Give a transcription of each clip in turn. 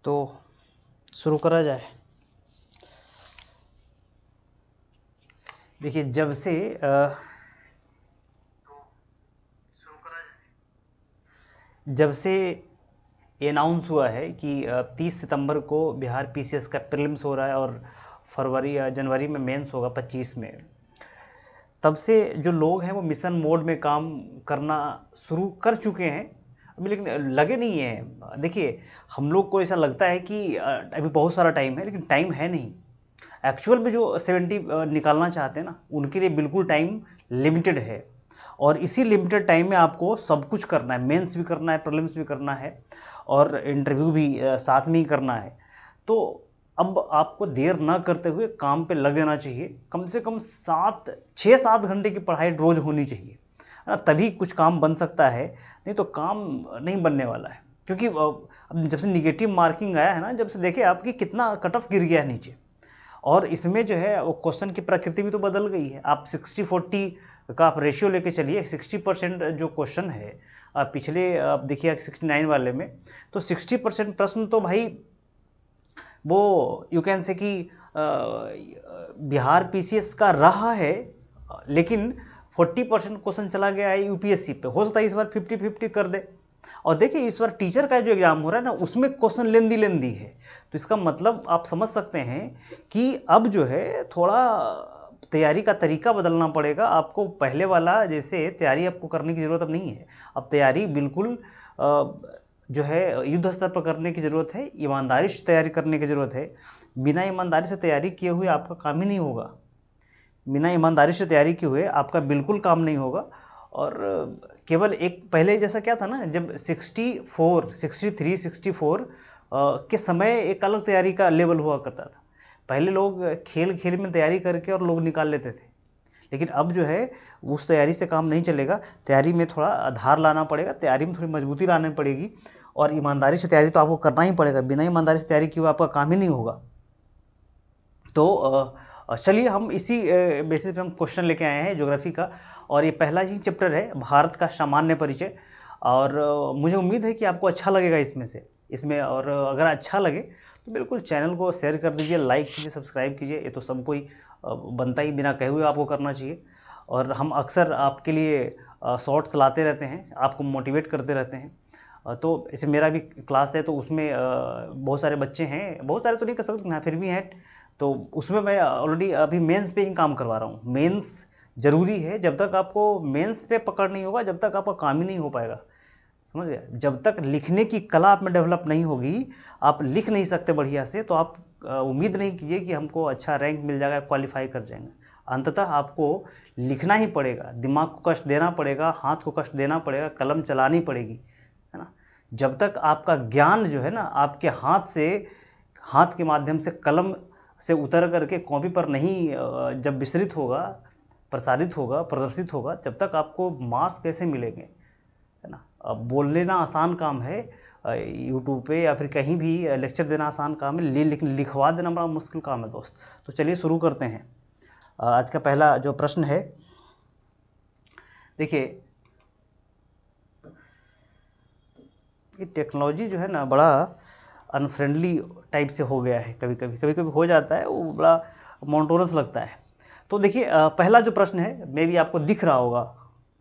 तो शुरू करा जाए। देखिए जब से ये अनाउंस हुआ है कि 30 सितंबर को बिहार पीसीएस का प्रीलिम्स हो रहा है और फरवरी या जनवरी में मेंस होगा 25 में, तब से जो लोग हैं वो मिशन मोड में काम करना शुरू कर चुके हैं अभी, लेकिन लगे नहीं है। देखिए हम लोग को ऐसा लगता है कि अभी बहुत सारा टाइम है, लेकिन टाइम है नहीं। एक्चुअल में जो 70 निकालना चाहते हैं ना, उनके लिए बिल्कुल टाइम लिमिटेड है, और इसी लिमिटेड टाइम में आपको सब कुछ करना है। मेंस भी करना है, प्रीलिम्स भी करना है, और इंटरव्यू भी साथ में ही करना है। तो अब आपको देर ना करते हुए काम पे लग जाना चाहिए। कम से कम 6-7 घंटे की पढ़ाई रोज होनी चाहिए, है ना, तभी कुछ काम बन सकता है, नहीं तो काम नहीं बनने वाला है। क्योंकि अब जब से निगेटिव मार्किंग आया है ना, जब से देखे आपकी कितना कट ऑफ गिर गया है नीचे, और इसमें जो है वो क्वेश्चन की प्रकृति भी तो बदल गई है। आप 60-40 का आप रेशियो लेके चलिए। 60% जो क्वेश्चन है पिछले आप देखिए 69 वाले में, तो 60% प्रश्न तो भाई वो यू कैन से कि बिहार पीसीएस का रहा है, लेकिन 40% क्वेश्चन चला गया है यूपीएससी पे। हो सकता है इस बार 50-50 कर दे। और देखिए इस बार टीचर का जो एग्जाम हो रहा है ना, उसमें क्वेश्चन लेंदी है। तो इसका मतलब आप समझ सकते हैं कि अब जो है थोड़ा तैयारी का तरीका बदलना पड़ेगा आपको। पहले वाला जैसे तैयारी आपको करने की ज़रूरत अब नहीं है। अब तैयारी बिल्कुल जो है युद्ध स्तर पर करने की ज़रूरत है, ईमानदारी से तैयारी करने की ज़रूरत है। बिना ईमानदारी से तैयारी किए हुए आपका काम ही नहीं होगा। बिना ईमानदारी से तैयारी किए हुए आपका बिल्कुल काम नहीं होगा। और केवल एक पहले जैसा क्या था ना, जब 64 के समय एक अलग तैयारी का लेवल हुआ करता था। पहले लोग खेल खेल में तैयारी करके और लोग निकाल लेते थे, लेकिन अब जो है उस तैयारी से काम नहीं चलेगा। तैयारी में थोड़ा आधार लाना पड़ेगा, तैयारी में थोड़ी मजबूती लानी पड़ेगी, और ईमानदारी से तैयारी तो आपको करना ही पड़ेगा। बिना ईमानदारी से तैयारी किए हुए आपका काम ही नहीं होगा। तो चलिए हम इसी बेसिस पे हम क्वेश्चन लेके आए हैं ज्योग्राफी का, और ये पहला ही चैप्टर है भारत का सामान्य परिचय। और मुझे उम्मीद है कि आपको अच्छा लगेगा इसमें। और अगर अच्छा लगे तो बिल्कुल चैनल को शेयर कर दीजिए, लाइक कीजिए, सब्सक्राइब कीजिए। ये तो सबको ही बनता ही, बिना कहे हुए आपको करना चाहिए। और हम अक्सर आपके लिए शॉर्ट्स लाते रहते हैं, आपको मोटिवेट करते रहते हैं। तो ऐसे मेरा भी क्लास है, तो उसमें बहुत सारे बच्चे हैं, बहुत सारे तो नहीं कर सकते ना, फिर भी हैं। तो उसमें मैं ऑलरेडी अभी मेंस पे ही काम करवा रहा हूँ। मेंस जरूरी है। जब तक आपको मेंस पे पकड़ नहीं होगा, जब तक आपका काम ही नहीं हो पाएगा। समझ गए? जब तक लिखने की कला आप में डेवलप नहीं होगी, आप लिख नहीं सकते बढ़िया से, तो आप उम्मीद नहीं कीजिए कि हमको अच्छा रैंक मिल जाएगा, क्वालिफाई कर जाएंगे। अंततः आपको लिखना ही पड़ेगा, दिमाग को कष्ट देना पड़ेगा, हाथ को कष्ट देना पड़ेगा, कलम चलानी पड़ेगी, है ना। जब तक आपका ज्ञान जो है ना आपके हाथ के माध्यम से, कलम से उतर करके कॉपी पर नहीं जब विस्तृत होगा, प्रसारित होगा, प्रदर्शित होगा, जब तक आपको मार्क्स कैसे मिलेंगे, है ना। अब बोल लेना आसान काम है यूट्यूब पे या फिर कहीं भी, लेक्चर देना आसान काम है, लेकिन लिखवा देना बड़ा मुश्किल काम है दोस्त। तो चलिए शुरू करते हैं। आज का पहला जो प्रश्न है, देखिए ये टेक्नोलॉजी जो है ना बड़ा अनफ्रेंडली टाइप से हो गया है। कभी कभी हो जाता है, वो बड़ा मोनोटोनस लगता है। तो देखिए पहला जो प्रश्न है, मे भी आपको दिख रहा होगा,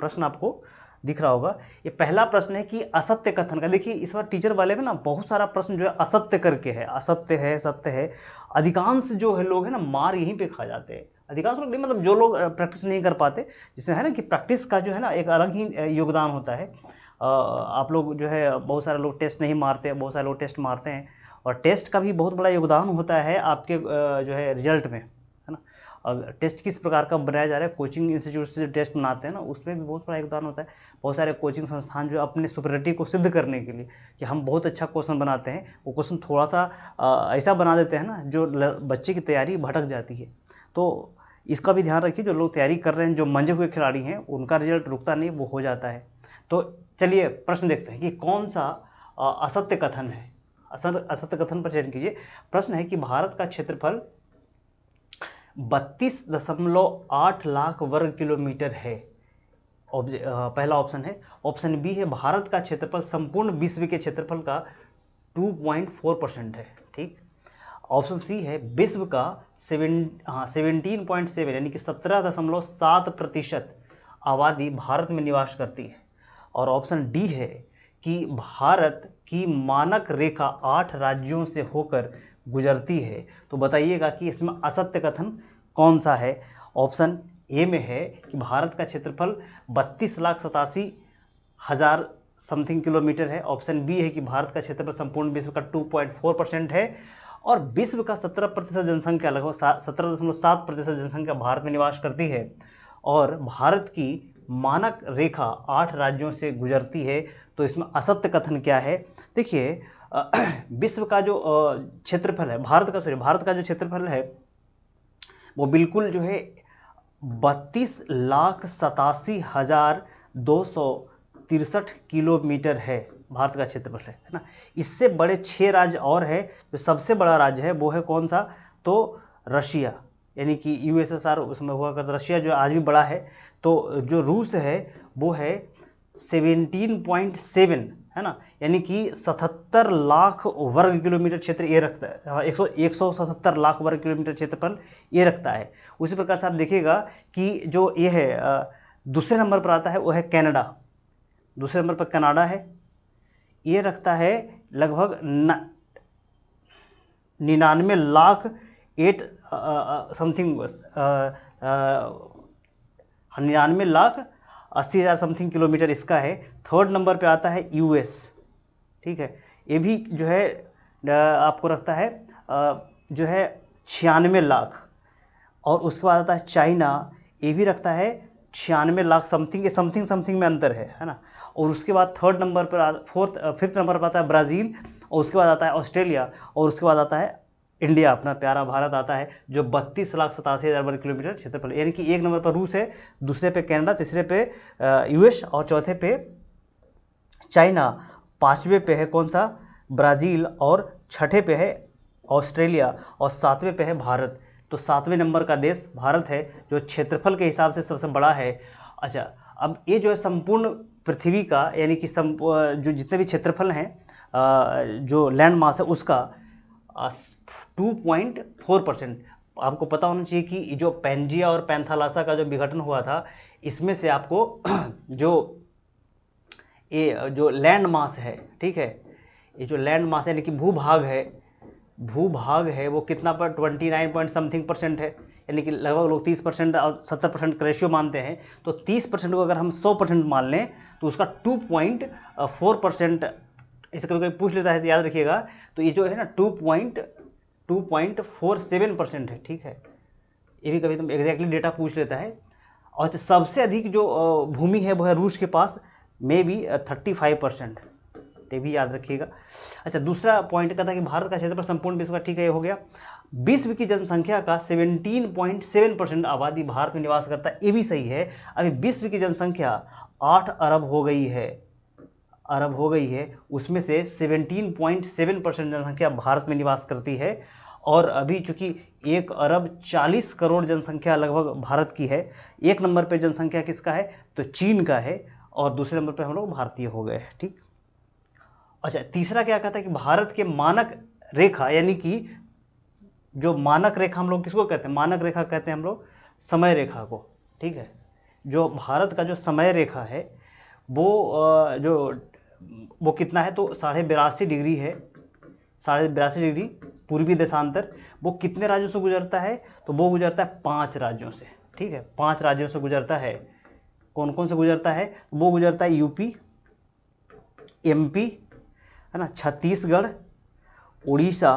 प्रश्न आपको दिख रहा होगा। ये पहला प्रश्न है कि असत्य कथन का। देखिए इस बार टीचर वाले में ना बहुत सारा प्रश्न जो है असत्य करके है, असत्य है, सत्य है। अधिकांश जो है लोग है ना मार यहीं पे खा जाते हैं। अधिकांश लोग नहीं, मतलब जो लोग प्रैक्टिस नहीं कर पाते, जिसमें है ना कि प्रैक्टिस का जो है ना एक अलग ही योगदान होता है। आप लोग जो है बहुत सारे लोग टेस्ट नहीं मारते, बहुत सारे लोग टेस्ट मारते हैं, और टेस्ट का भी बहुत बड़ा योगदान होता है आपके जो है रिजल्ट में, है ना। और टेस्ट किस प्रकार का बनाया जा रहा है, कोचिंग इंस्टीट्यूट से जो टेस्ट बनाते हैं ना, उसमें भी बहुत बड़ा योगदान होता है। बहुत सारे कोचिंग संस्थान जो अपने सुपरियरिटी को सिद्ध करने के लिए कि हम बहुत अच्छा क्वेश्चन बनाते हैं, वो क्वेश्चन थोड़ा सा ऐसा बना देते हैं ना जो बच्चे की तैयारी भटक जाती है। तो इसका भी ध्यान रखिए, जो लोग तैयारी कर रहे हैं, जो मंजे हुए खिलाड़ी हैं, उनका रिजल्ट रुकता नहीं, वो हो जाता है। तो चलिए प्रश्न देखते हैं कि कौन सा असत्य कथन है। असत्य कथन पर चयन कीजिए। प्रश्न है कि भारत का क्षेत्रफल 32.8 लाख वर्ग किलोमीटर है। पहला ऑप्शन है। ऑप्शन बी है भारत का क्षेत्रफल संपूर्ण विश्व के क्षेत्रफल का 2.4% है। ठीक। ऑप्शन सी है विश्व का 17.7 यानी कि 17.7% आबादी भारत में निवास करती है। और ऑप्शन डी है कि भारत की मानक रेखा 8 राज्यों से होकर गुजरती है। तो बताइएगा कि इसमें असत्य कथन कौन सा है। ऑप्शन ए में है कि भारत का क्षेत्रफल 32,87,000 समथिंग किलोमीटर है। ऑप्शन बी है कि भारत का क्षेत्रफल संपूर्ण विश्व का 2.4% है और विश्व का 17% जनसंख्या, लगभग 17.7% जनसंख्या भारत में निवास करती है और भारत की मानक रेखा 8 राज्यों से गुजरती है। तो इसमें असत्य कथन क्या है। देखिए विश्व का जो क्षेत्रफल है, भारत का जो क्षेत्रफल है वो बिल्कुल जो है 32,87,263 किलोमीटर है भारत का क्षेत्रफल है ना। इससे बड़े 6 राज्य और है। जो सबसे बड़ा राज्य है वो है कौन सा, तो रशिया, यानी कि यूएसएसआर उसमें हुआ करता। रशिया जो आज भी बड़ा है। तो जो रूस है वो है 17.7 है ना, यानी कि 77 लाख वर्ग किलोमीटर क्षेत्र ये रखता है। 177 लाख वर्ग किलोमीटर क्षेत्रफल ये रखता है। उसी प्रकार से आप देखिएगा कि जो ये है दूसरे नंबर पर आता है वो है कनाडा। दूसरे नंबर पर कनाडा है, ये रखता है लगभग 99 lakh 8 something 99 lakh 80,000 something kilometre इसका है। थर्ड नंबर पे आता है यूएस। ठीक है, ये भी जो है आपको रखता है जो है 96 लाख। और उसके बाद आता है चाइना, ये भी रखता है 96 लाख समथिंग। ये समथिंग में अंतर है ना। और उसके बाद फिफ्थ नंबर पर आता है ब्राज़ील और उसके बाद आता है ऑस्ट्रेलिया और उसके बाद आता है इंडिया, अपना प्यारा भारत आता है जो 32,87,000 वर्ग किलोमीटर क्षेत्रफल, यानी कि 1 नंबर पर रूस है, दूसरे पे कनाडा, तीसरे पे यूएस और चौथे पे चाइना, 5वें पे है कौन सा, ब्राज़ील और 6ठे पे है ऑस्ट्रेलिया और 7वें पे है भारत। तो 7वें नंबर का देश भारत है जो क्षेत्रफल के हिसाब से सबसे बड़ा है। अच्छा, अब ये जो है संपूर्ण पृथ्वी का, यानी कि जो जितने भी क्षेत्रफल हैं जो लैंड मास है उसका 2.4%। आपको पता होना चाहिए कि जो पेंजिया और पैंथालासा का जो विघटन हुआ था, इसमें से आपको जो लैंड मास है, ठीक है, ये जो लैंड मास यानी कि भूभाग है वो कितना पर 29 पॉइंट समथिंग % है, यानी कि लगभग लोग 30% और 70% का रेशियो मानते हैं। तो 30% को अगर हम 100% मान लें तो उसका 2.4%, इसे कभी कभी पूछ लेता है तो याद रखिएगा। तो ये जो है ना 2.47% है। ठीक है, ये भी कभी तो एग्जैक्टली डेटा पूछ लेता है। और सबसे अधिक जो भूमि है वो है रूस के पास, में भी 35%, ये भी याद रखिएगा। अच्छा, दूसरा पॉइंट का था कि भारत का क्षेत्रफल संपूर्ण विश्व का, ठीक है, ये हो गया। विश्व की जनसंख्या का 17.7% आबादी भारत में निवास करता है, ये भी सही है। अभी विश्व की जनसंख्या 8 अरब हो गई है, उसमें से 17.7% जनसंख्या भारत में निवास करती है। और अभी चूंकि 1 अरब 40 करोड़ जनसंख्या लगभग भारत की है। 1 नंबर पे जनसंख्या किसका है, तो चीन का है और दूसरे नंबर पे हम लोग भारतीय हो गए। ठीक। अच्छा, तीसरा क्या कहता है कि भारत के मानक रेखा, यानी कि जो मानक रेखा हम लोग किसको कहते हैं, मानक रेखा कहते हैं हम लोग समय रेखा को। ठीक है, जो भारत का जो समय रेखा है वो कितना है, तो 82.5 डिग्री है। 82.5 डिग्री पूर्वी देशांतर। वो कितने राज्यों से गुजरता है, तो वो गुजरता है 5 राज्यों से। ठीक है, 5 राज्यों से गुजरता है। कौन कौन से गुजरता है, वो गुजरता है यूपी, एमपी है ना, छत्तीसगढ़, उड़ीसा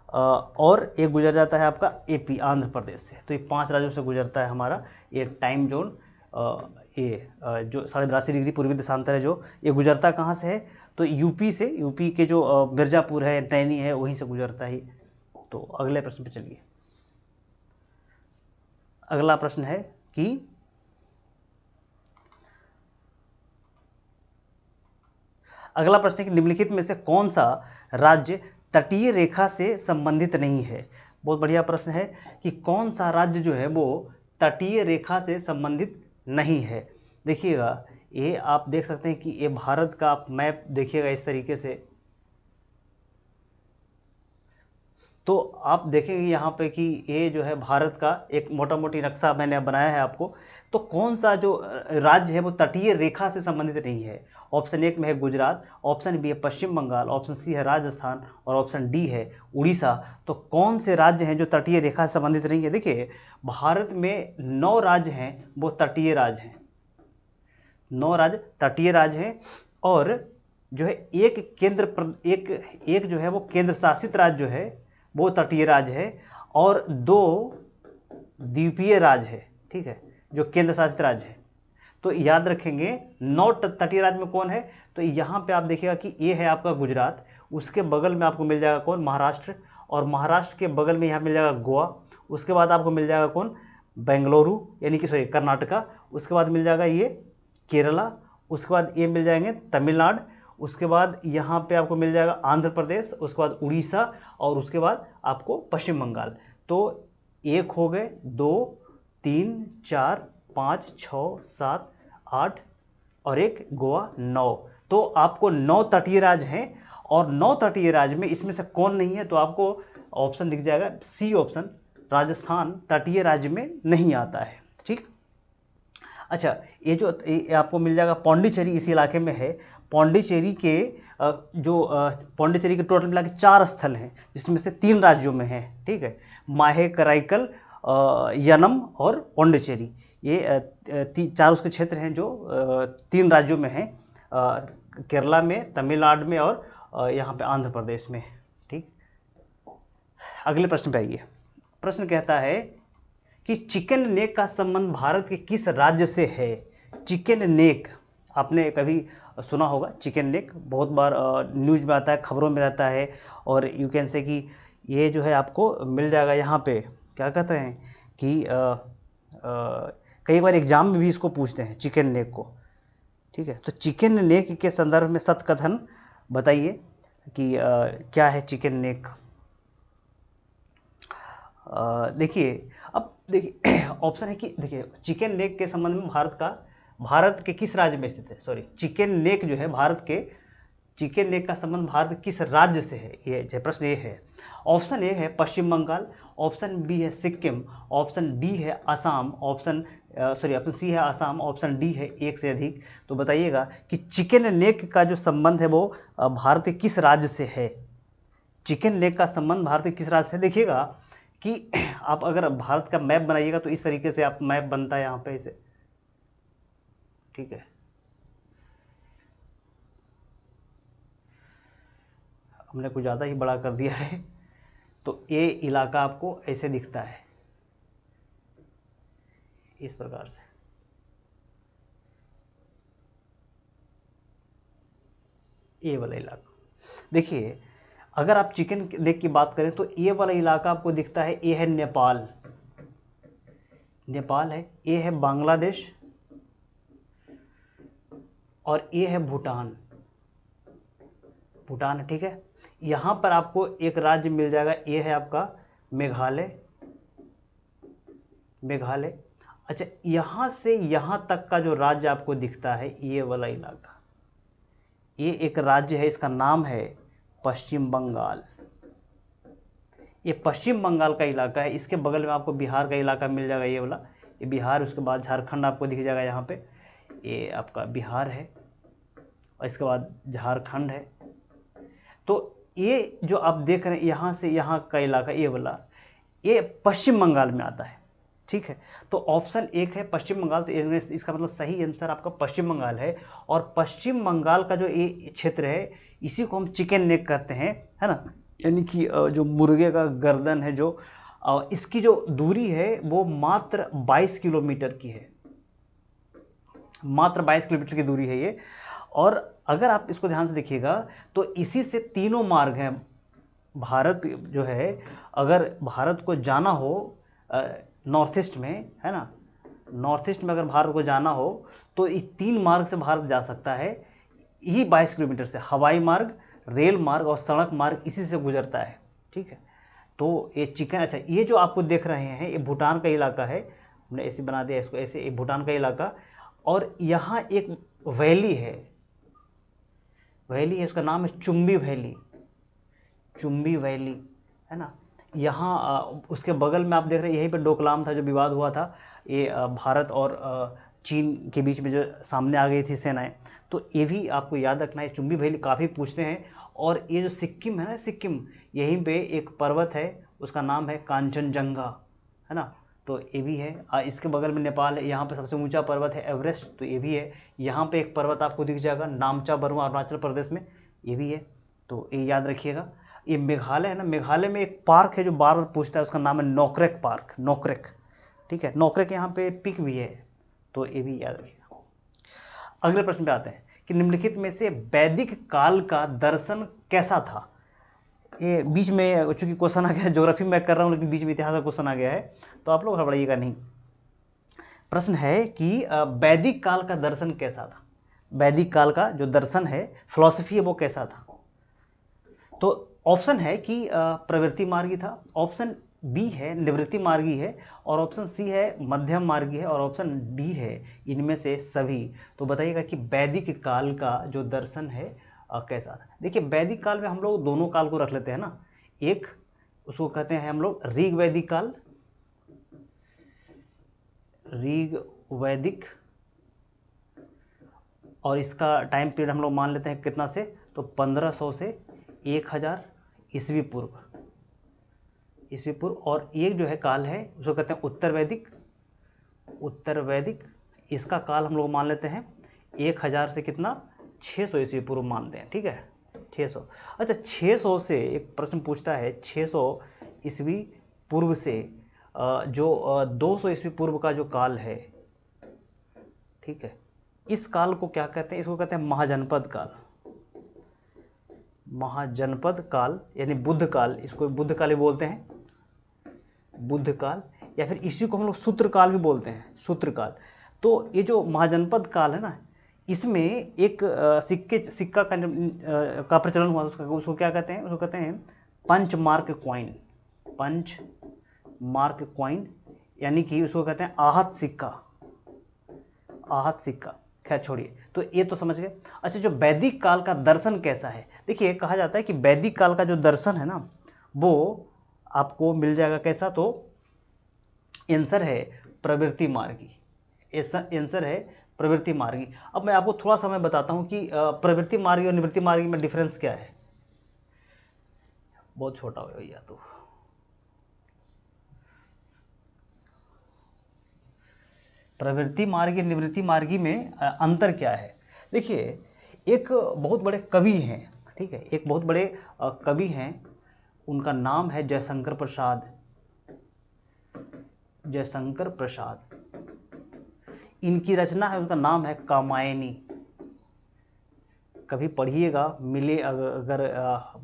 और एक गुजर जाता है आपका एपी, आंध्र प्रदेश से। तो ये 5 राज्यों से गुजरता है हमारा ये टाइम जोन। ये जो 82.5 डिग्री पूर्वी देशांतर है, जो ये गुजरता कहाँ से है, तो यूपी से। यूपी के जो मिर्जापुर है, नैनी है, वहीं से गुजरता है। तो अगले प्रश्न पे चलिए। अगला प्रश्न है कि निम्नलिखित में से कौन सा राज्य तटीय रेखा से संबंधित नहीं है। बहुत बढ़िया प्रश्न है कि कौन सा राज्य जो है वो तटीय रेखा से संबंधित नहीं है। देखिएगा, ये आप देख सकते हैं कि ये भारत का मैप देखिएगा इस तरीके से, तो आप देखेंगे यहाँ पे कि ये जो है भारत का एक मोटा मोटी नक्शा मैंने बनाया है आपको। तो कौन सा जो राज्य है वो तटीय रेखा से संबंधित नहीं है? ऑप्शन एक में है गुजरात, ऑप्शन बी है पश्चिम बंगाल, ऑप्शन सी है राजस्थान और ऑप्शन डी है उड़ीसा। तो कौन से राज्य हैं जो तटीय रेखा से संबंधित नहीं है? देखिए भारत में 9 राज्य हैं वो तटीय राज्य हैं, 9 राज्य तटीय राज्य हैं, और जो है एक जो है वो केंद्र शासित राज्य जो है वो तटीय राज्य है, और 2 द्वीपीय राज्य है, ठीक है, जो केंद्र शासित राज्य है। तो याद रखेंगे 9 तटीय राज्य में कौन है? तो यहाँ पे आप देखिएगा कि ये है आपका गुजरात, उसके बगल में आपको मिल जाएगा कौन? महाराष्ट्र, और महाराष्ट्र के बगल में यहाँ मिल जाएगा गोवा, उसके बाद आपको मिल जाएगा कौन? बेंगलुरु, यानी कि सॉरी कर्नाटका, उसके बाद मिल जाएगा ये केरला, उसके बाद ये मिल जाएंगे तमिलनाडु, उसके बाद यहाँ पे आपको मिल जाएगा आंध्र प्रदेश, उसके बाद उड़ीसा, और उसके बाद आपको पश्चिम बंगाल। तो 1 हो गए, 2 3 4 5 6 7 8 और एक गोवा, 9। तो आपको 9 तटीय राज्य हैं, और 9 तटीय राज्य में इसमें से कौन नहीं है? तो आपको ऑप्शन दिख जाएगा सी ऑप्शन, राजस्थान तटीय राज्य में नहीं आता है, ठीक। अच्छा, ये जो आपको मिल जाएगा पौंडीचेरी इस इलाके में है। पौंडीचेरी के पौंडीचेरी के टोटल मिला के 4 स्थल हैं, जिसमें से 3 राज्यों में है, ठीक है, माहे कराईकल, यनम और पौंडीचेरी। ये 4 उसके क्षेत्र हैं जो 3 राज्यों में हैं, केरला में, तमिलनाडु में और यहाँ पे आंध्र प्रदेश में, ठीक। अगले प्रश्न पे आइए। प्रश्न कहता है कि चिकन नेक का संबंध भारत के किस राज्य से है? चिकन नेक आपने कभी सुना होगा, चिकन नेक बहुत बार न्यूज में आता है, खबरों में रहता है, और यू कैन से कि ये जो है आपको मिल जाएगा यहाँ पे, क्या कहते हैं कि कई बार एग्जाम में भी इसको पूछते हैं चिकन नेक को, ठीक है। तो चिकन नेक के संदर्भ में सत्कथन बताइए कि क्या है चिकन नेक। देखिए, अब देखिए ऑप्शन है कि देखिए चिकन नेक के संबंध में भारत के किस राज्य में स्थित है? सॉरी, चिकन नेक जो है चिकन नेक का संबंध भारत के किस राज्य से है? ये जो प्रश्न ये है। ऑप्शन ए है पश्चिम बंगाल, ऑप्शन बी है सिक्किम, ऑप्शन डी है असम, ऑप्शन सी है असम, ऑप्शन डी है एक से अधिक। तो बताइएगा कि चिकन नेक का जो संबंध है वो भारत के किस राज्य से है? चिकन नेक का संबंध भारत के किस राज्य से? देखिएगा कि आप अगर भारत का मैप बनाइएगा तो इस तरीके से आप मैप बनता है यहाँ पे इसे, ठीक है। हमने कुछ ज़्यादा ही बड़ा कर दिया है, तो ये इलाका आपको ऐसे दिखता है, इस प्रकार से। ये वाला इलाका देखिए, अगर आप चिकन नेक की बात करें तो ये वाला इलाका आपको दिखता है, ये है नेपाल, नेपाल है, ये है बांग्लादेश, और ये है भूटान, भूटान है, ठीक है। यहाँ पर आपको एक राज्य मिल जाएगा, ये है आपका मेघालय, मेघालय। अच्छा, यहाँ से यहाँ तक का जो राज्य आपको दिखता है, ये वाला इलाका, ये एक राज्य है, इसका नाम है पश्चिम बंगाल। ये पश्चिम बंगाल का इलाका है, इसके बगल में आपको बिहार का इलाका मिल जाएगा, ये वाला, ये बिहार, उसके बाद झारखंड आपको दिख जाएगा यहाँ पे, ये आपका बिहार है, और इसके बाद झारखंड है। तो ये जो आप देख रहे हैं यहाँ से यहाँ का इलाका, ये वाला, ये पश्चिम बंगाल में आता है, ठीक है। तो ऑप्शन एक है पश्चिम बंगाल, तो इसका मतलब सही आंसर आपका पश्चिम बंगाल है। और पश्चिम बंगाल का जो ये क्षेत्र है, इसी को हम चिकन नेक कहते हैं, है ना, यानी कि जो मुर्गे का गर्दन है, जो इसकी जो दूरी है वो मात्र 22 किलोमीटर की है, मात्र 22 किलोमीटर की दूरी है ये। और अगर आप इसको ध्यान से देखिएगा तो इसी से 3 मार्ग हैं। भारत जो है, अगर भारत को जाना हो नॉर्थ ईस्ट में, है ना, नॉर्थ ईस्ट में अगर भारत को जाना हो तो इस 3 मार्ग से भारत जा सकता है, यही 22 किलोमीटर से, हवाई मार्ग, रेल मार्ग और सड़क मार्ग इसी से गुजरता है, ठीक है। तो ये चिकन, अच्छा, ये जो आपको देख रहे हैं ये भूटान का इलाका है, हमने ऐसे बना दिया इसको, ऐसे, ये भूटान का इलाका। और यहाँ एक वैली है, वैली है, उसका नाम है चुम्बी वैली, चुम्बी वैली, है ना। यहाँ उसके बगल में आप देख रहे हैं, यहीं पे डोकलाम था जो विवाद हुआ था, ये भारत और चीन के बीच में जो सामने आ गई थी सेनाएं। तो ये भी आपको याद रखना है, चुंबी वैली काफ़ी पूछते हैं। और ये जो सिक्किम है ना, सिक्किम, यहीं पे एक पर्वत है, उसका नाम है कांचनजंगा, है ना। तो ये भी है। इसके बगल में नेपाल है, यहाँ पे सबसे ऊंचा पर्वत है एवरेस्ट, तो ये भी है। यहाँ पे एक पर्वत आपको दिख जाएगा नामचा बरुआ, अरुणाचल प्रदेश में, ये भी है, तो ये याद रखिएगा। ये मेघालय है ना, मेघालय में एक पार्क है जो बार बार पूछता है, उसका नाम है नोकरेक पार्क, नोकरेक, ठीक है। नोकरेक यहाँ पे पिक भी है, तो ये भी याद रखिएगा। अगले प्रश्न पे आते हैं कि निम्नलिखित में से वैदिक काल का दर्शन कैसा था। ये बीच में चूंकि क्वेश्चन आ गया है, ज्योग्राफी में कर रहा हूँ लेकिन बीच में इतिहास का क्वेश्चन आ गया है, तो आप लोग घबराइएगा नहीं। प्रश्न है कि वैदिक काल का दर्शन कैसा था, वैदिक काल का जो दर्शन है, फिलॉसफी है, वो कैसा था। तो ऑप्शन है कि प्रवृत्ति मार्गी था, ऑप्शन बी है निवृत्ति मार्गी है, और ऑप्शन सी है मध्यम मार्गी है, और ऑप्शन डी है इनमें से सभी। तो बताइएगा कि वैदिक काल का जो दर्शन है कैसा था। देखिए वैदिक काल में हम लोग दोनों काल को रख लेते हैं ना, एक उसको कहते हैं हम लोग ऋग वैदिक काल, ऋग वैदिक, और इसका टाइम पीरियड हम लोग मान लेते हैं कितना से, तो 1500 से 1000 ईस्वी पूर्व, ईस्वी पूर्व। और एक जो है काल है उसको कहते हैं उत्तर वैदिक, उत्तर वैदिक, इसका काल हम लोग मान लेते हैं 1000 से कितना, 600 ईस्वी पूर्व मानते हैं, ठीक है, 600। अच्छा 600 से एक प्रश्न पूछता है, 600 ईस्वी पूर्व से जो 200 ईस्वी पूर्व का जो काल है, ठीक है, इस काल को क्या कहते हैं, इसको कहते हैं महाजनपद काल, महाजनपद काल यानी बुद्ध काल, इसको बुद्ध काल ही बोलते हैं, बुद्ध काल, या फिर इसी को हम लोग सूत्र काल भी बोलते हैं, सूत्र काल। तो ये जो महाजनपद काल है ना, इसमें एक सिक्का का प्रचलन हुआ, उसको क्या कहते हैं, उसको कहते हैं punch mark coin, punch mark coin, यानी कि उसको कहते हैं आहत सिक्का, आहत सिक्का। खैर छोड़िए, तो ये तो समझ गए। अच्छा जो वैदिक काल का दर्शन कैसा है, देखिए कहा जाता है कि वैदिक काल का जो दर्शन है ना, वो आपको मिल जाएगा कैसा, तो आंसर है प्रवृत्ति मार्गी, ऐसा आंसर है प्रवृत्ति मार्गी। अब मैं आपको थोड़ा सा मैं बताता हूं कि प्रवृत्ति मार्गी और निवृत्ति मार्गी में डिफरेंस क्या है। बहुत छोटा हो भैया, तो प्रवृत्ति मार्गी निवृत्ति मार्गी में अंतर क्या है। देखिए एक बहुत बड़े कवि हैं, ठीक है, एक बहुत बड़े कवि हैं, उनका नाम है जयशंकर प्रसाद, जयशंकर प्रसाद। इनकी रचना है, उनका नाम है कामायनी। कभी पढ़िएगा, मिले अगर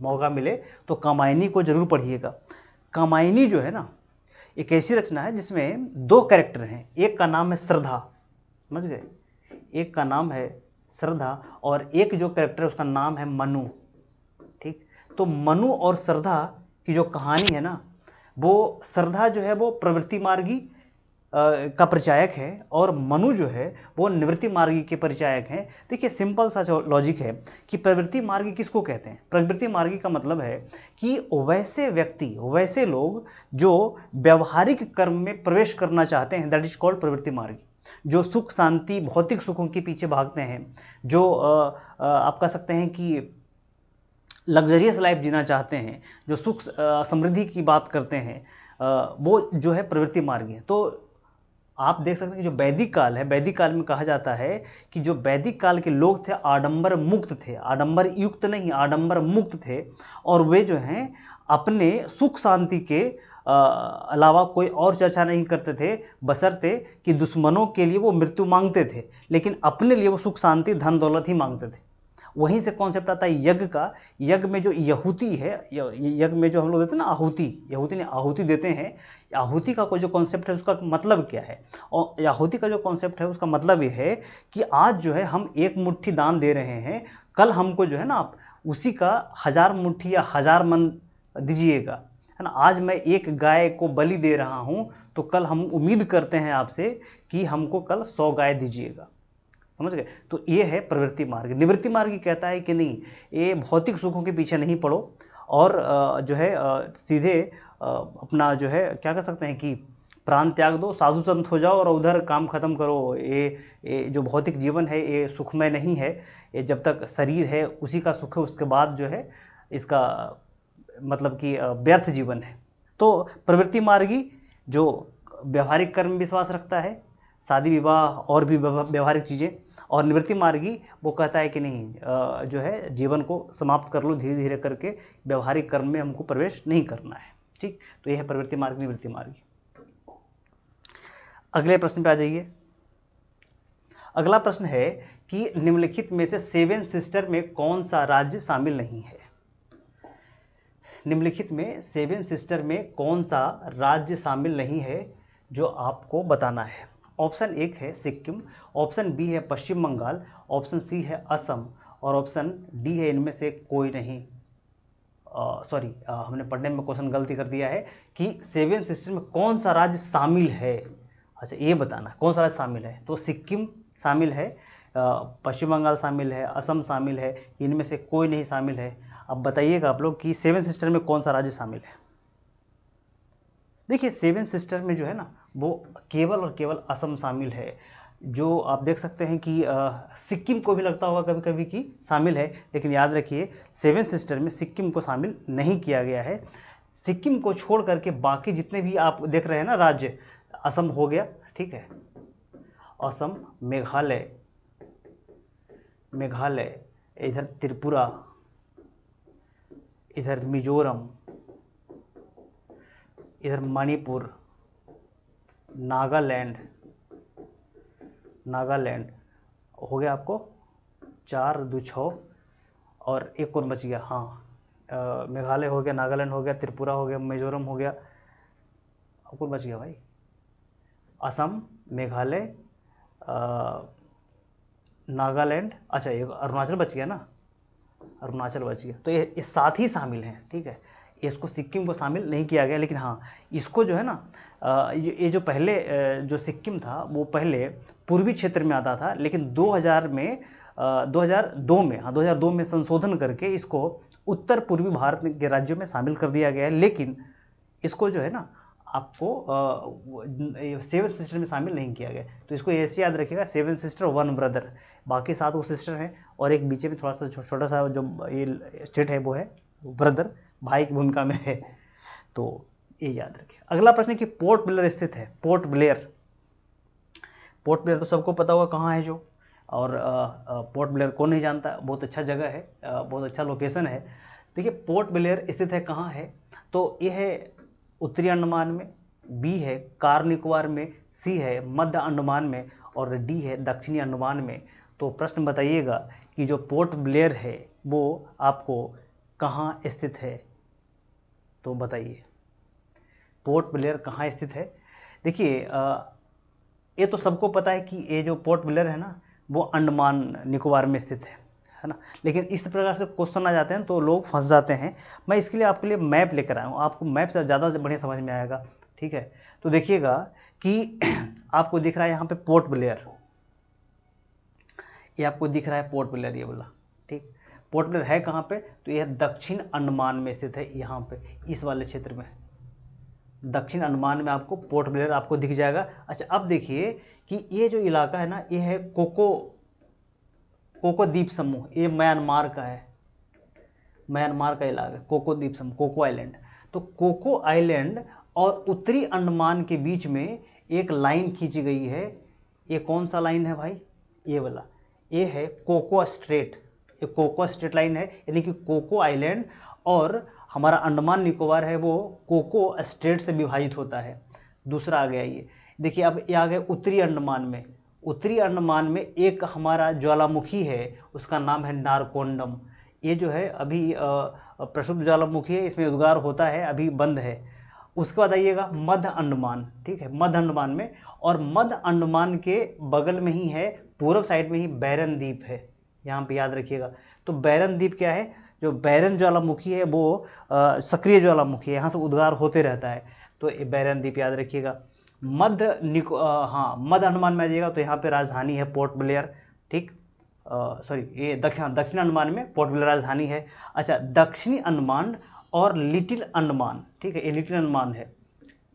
मौका मिले तो कामायनी को जरूर पढ़िएगा। कामायनी जो है ना, एक ऐसी रचना है जिसमें दो कैरेक्टर हैं, एक का नाम है श्रद्धा, समझ गए, एक का नाम है श्रद्धा, और एक जो कैरेक्टर है उसका नाम है मनु, ठीक। तो मनु और श्रद्धा की जो कहानी है ना, वो श्रद्धा जो है वो प्रवृत्ति मार्गी का परिचायक है, और मनु जो है वो निवृत्ति मार्गी के परिचायक हैं। देखिए सिंपल सा लॉजिक है कि प्रवृत्ति मार्गी किसको कहते हैं। प्रवृत्ति मार्गी का मतलब है कि वैसे व्यक्ति, वैसे लोग जो व्यवहारिक कर्म में प्रवेश करना चाहते हैं, दैट इज कॉल्ड प्रवृत्ति मार्गी। जो सुख शांति भौतिक सुखों के पीछे भागते हैं, जो आप कह सकते हैं कि लग्जरियस लाइफ जीना चाहते हैं, जो सुख समृद्धि की बात करते हैं, वो जो है प्रवृत्ति मार्गी है। तो आप देख सकते हैं कि जो वैदिक काल है, वैदिक काल में कहा जाता है कि जो वैदिक काल के लोग थे आडंबर मुक्त थे, आडंबर युक्त नहीं, आडंबर मुक्त थे, और वे जो हैं अपने सुख शांति के अलावा कोई और चर्चा नहीं करते थे, बशर्ते कि दुश्मनों के लिए वो मृत्यु मांगते थे, लेकिन अपने लिए वो सुख शांति धन दौलत ही मांगते थे। वहीं से कॉन्सेप्ट आता है यज्ञ का। यज्ञ में जो यहूति है, यज्ञ में जो हम लोग देते हैं ना आहुति, यहूति ने आहुति देते हैं, आहुति का कोई जो कॉन्सेप्ट है उसका मतलब क्या है, और आहुति का जो कॉन्सेप्ट है उसका मतलब ये है कि आज जो है हम एक मुट्ठी दान दे रहे हैं, कल हमको जो है ना आप उसी का 1000 मुट्ठी या 1000 मन दीजिएगा, है ना। आज मैं एक गाय को बलि दे रहा हूँ, तो कल हम उम्मीद करते हैं आपसे कि हमको कल 100 गाय दीजिएगा, समझ गए। तो ये है प्रवृत्ति मार्ग। निवृत्ति मार्ग कहता है कि नहीं, ये भौतिक सुखों के पीछे नहीं पड़ो, और जो है सीधे अपना जो है क्या कर सकते हैं कि प्राण त्याग दो, साधु संत हो जाओ और उधर काम खत्म करो। ये जो भौतिक जीवन है ये सुखमय नहीं है, ये जब तक शरीर है उसी का सुख है, उसके बाद जो है इसका मतलब कि व्यर्थ जीवन है। तो प्रवृत्ति मार्गी जो व्यवहारिक कर्म में विश्वास रखता है, शादी विवाह और भी व्यवहारिक चीज़ें, और निवृत्ति मार्गी वो कहता है कि नहीं जो है जीवन को समाप्त कर लो धीरे धीरे करके, व्यवहारिक कर्म में हमको प्रवेश नहीं करना है। ठीक, तो यह है प्रवृत्ति मार्गी निवृत्ति मार्गी। अगले प्रश्न पे आ जाइए। अगला प्रश्न है कि निम्नलिखित में से सेवन सिस्टर में कौन सा राज्य शामिल नहीं है। निम्नलिखित में सेवन सिस्टर में कौन सा राज्य शामिल नहीं है जो आपको बताना है। ऑप्शन 1 है सिक्किम, ऑप्शन बी है पश्चिम बंगाल, ऑप्शन सी है असम और ऑप्शन डी है इनमें से कोई नहीं। सॉरी, हमने पढ़ने में क्वेश्चन गलती कर दिया है कि सेवन सिस्टर में कौन सा राज्य शामिल है। अच्छा, ये बताना कौन सा राज्य शामिल है। तो सिक्किम शामिल है, पश्चिम बंगाल शामिल है, असम शामिल है, इनमें से कोई नहीं शामिल है। अब बताइएगा आप लोग कि सेवन सिस्टर में कौन सा राज्य शामिल है। देखिए, सेवन सिस्टर में जो है ना वो केवल और केवल असम शामिल है। जो आप देख सकते हैं कि सिक्किम को भी लगता होगा कभी कभी कि शामिल है, लेकिन याद रखिए सेवन सिस्टर में सिक्किम को शामिल नहीं किया गया है। सिक्किम को छोड़ करके बाकी जितने भी आप देख रहे हैं ना राज्य, असम हो गया, ठीक है, असम, मेघालय, इधर त्रिपुरा, इधर मिजोरम, इधर मणिपुर, नागालैंड हो गया आपको 4 2 6, और एक कौन बच गया, हाँ मेघालय हो गया, नागालैंड हो गया, त्रिपुरा हो गया, मिजोरम हो गया, और कौन बच गया भाई, असम, मेघालय, नागालैंड, अच्छा ये अरुणाचल बच गया ना, अरुणाचल बच गया। तो ये 7 ही शामिल हैं, ठीक है, इसको सिक्किम को शामिल नहीं किया गया। लेकिन हाँ, इसको जो है ना ये जो पहले जो सिक्किम था वो पहले पूर्वी क्षेत्र में आता था, लेकिन 2002 में, हाँ 2002 में संशोधन करके इसको उत्तर पूर्वी भारत के राज्यों में शामिल कर दिया गया है। लेकिन इसको जो है ना आपको सेवन सिस्टर में शामिल नहीं किया गया। तो इसको ऐसे याद रखिएगा, 7 सिस्टर 1 ब्रदर, बाकी 7 वो सिस्टर हैं और एक बीच में थोड़ा सा छोटा सा जो ये स्टेट है वो है ब्रदर, भाई की भूमिका में है। तो ये याद रखिए। अगला प्रश्न है कि पोर्ट ब्लेयर स्थित है। पोर्ट ब्लेयर तो सबको पता होगा कहाँ है जो, और पोर्ट ब्लेयर कौन नहीं जानता, बहुत अच्छा जगह है, बहुत अच्छा लोकेशन है। देखिए पोर्ट ब्लेयर स्थित है कहाँ है, तो ये है उत्तरी अंडमान में, बी है कार निकोबार में, सी है मध्य अंडमान में और डी है दक्षिणी अंडमान में। तो प्रश्न बताइएगा कि जो पोर्ट ब्लेयर है वो आपको कहाँ स्थित है। तो बताइए पोर्ट ब्लेयर कहाँ स्थित है। देखिए ये तो सबको पता है कि ये जो पोर्ट ब्लेयर है ना वो अंडमान निकोबार में स्थित है ना। लेकिन इस प्रकार से क्वेश्चन आ जाते हैं तो लोग फंस जाते हैं। मैं इसके लिए आपके लिए मैप लेकर आया हूँ, आपको मैप से ज़्यादा बढ़िया समझ में आएगा, ठीक है। तो देखिएगा कि आपको दिख रहा है यहाँ पे पोर्ट ब्लेयर, ये आपको दिख रहा है पोर्ट ब्लेयर, ये बोला, ठीक। पोर्ट ब्लेयर है कहाँ पे, तो यह दक्षिण अंडमान में स्थित है, यहाँ पे इस वाले क्षेत्र में दक्षिण अंडमान में आपको पोर्ट ब्लेयर आपको दिख जाएगा। अच्छा अब देखिए कि ये जो इलाका है ना ये है कोको द्वीप समूह, ये म्यांमार का है, म्यांमार का इलाका कोको द्वीप समूह, कोको आइलैंड। तो कोको आइलैंड और उत्तरी अंडमान के बीच में एक लाइन खींची गई है। ये कौन सा लाइन है भाई, ये वाला, ये है कोको स्ट्रेट, ये कोको स्ट्रेट लाइन है, यानी कि कोको आइलैंड और हमारा अंडमान निकोबार है वो कोको स्ट्रेट से विभाजित होता है। दूसरा आ गया ये देखिए, अब ये आ गया उत्तरी अंडमान में। उत्तरी अंडमान में एक हमारा ज्वालामुखी है, उसका नाम है नारकोंडम। ये जो है अभी प्रक्षुब्ध ज्वालामुखी है, इसमें उद्गार होता है, अभी बंद है। उसके बाद आइएगा मध्य अंडमान, ठीक है, मध्य अंडमान में, और मध्य अंडमान के बगल में ही है, पूर्व साइड में ही बैरन द्वीप है, यहाँ पे याद रखिएगा। तो बैरन द्वीप क्या है, जो बैरन ज्वालामुखी है वो सक्रिय ज्वालामुखी है, यहाँ से उद्गार होते रहता है, तो ये बैरन द्वीप याद रखिएगा। मध्य अंडमान में आ जाइएगा तो यहाँ पे राजधानी है पोर्ट ब्लेयर, ठीक, सॉरी ये दक्षिण अंडमान में पोर्ट ब्लेयर राजधानी है। अच्छा दक्षिणी अंडमान और लिटिल अंडमान, ठीक है, ये लिटिल अंडमान है,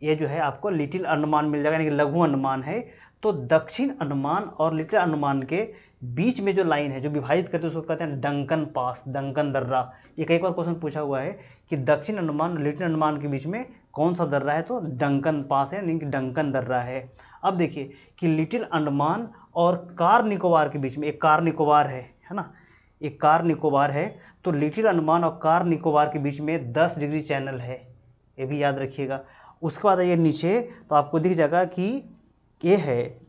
ये जो है आपको लिटिल अंडमान मिल जाएगा, यानी कि लघु अंडमान है। तो दक्षिण अंडमान और लिटिल अंडमान के बीच में जो लाइन है जो विभाजित करते हैं उसको कहते हैं डंकन पास, डंकन दर्रा। ये कई बार क्वेश्चन पूछा हुआ है कि दक्षिण अंडमान और लिटिल अंडमान के बीच में कौन सा दर्रा है, तो डंकन पास है, यानी कि डंकन दर्रा है। अब देखिए कि लिटिल अंडमान और कार निकोबार के बीच में एक कार निकोबार है ना, एक कार निकोबार है। तो लिटिल अंडमान और कार निकोबार के बीच में 10 डिग्री चैनल है, ये भी याद रखिएगा। उसके बाद ये नीचे तो आपको दिख जाएगा कि ये है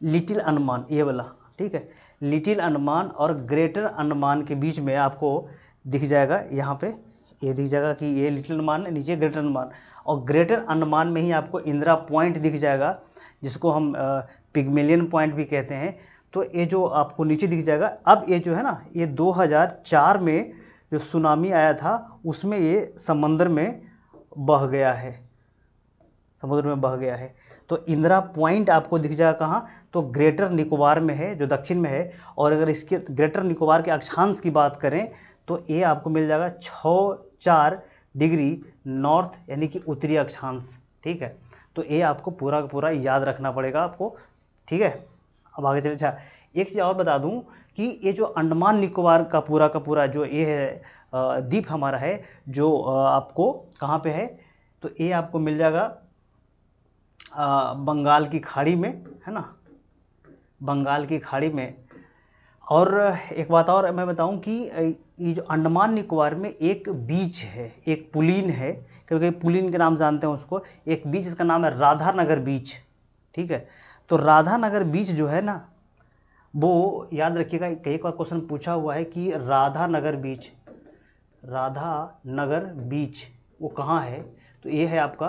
लिटिल अंडमान, ये वाला, ठीक है। लिटिल अंडमान और ग्रेटर अंडमान के बीच में आपको दिख जाएगा, यहाँ पे ये दिख जाएगा कि ये लिटिल अंडमान है, नीचे ग्रेटर अंडमान, और ग्रेटर अंडमान में ही आपको इंदिरा पॉइंट दिख जाएगा, जिसको हम पिग्मेलियन पॉइंट भी कहते हैं। तो ये जो आपको नीचे दिख जाएगा। अब ये जो है ना, ये 2004 में जो सुनामी आया था उसमें ये समंदर में बह गया है, समुद्र में बह गया है। तो इंदिरा पॉइंट आपको दिख जाएगा कहाँ, तो ग्रेटर निकोबार में है, जो दक्षिण में है। और अगर इसके ग्रेटर निकोबार के अक्षांश की बात करें तो ये आपको मिल जाएगा 64 डिग्री नॉर्थ, यानी कि उत्तरी अक्षांश, ठीक है। तो ये आपको पूरा का पूरा याद रखना पड़ेगा आपको, ठीक है। अब आगे चले। अच्छा, एक चीज़ और बता दूं कि ये जो अंडमान निकोबार का पूरा जो ये है द्वीप हमारा है, जो आपको कहाँ पे है, तो ये आपको मिल जाएगा बंगाल की खाड़ी में, है ना, बंगाल की खाड़ी में। और एक बात और मैं बताऊं कि ये जो अंडमान निकोबार में एक बीच है, एक पुलिन है, क्योंकि पुलिन के नाम जानते हैं उसको, एक बीच इसका नाम है राधानगर बीच, ठीक है। तो राधानगर बीच जो है ना, वो याद रखिएगा, कई बार क्वेश्चन पूछा हुआ है कि राधानगर बीच, राधानगर बीच वो कहाँ है, तो ये है आपका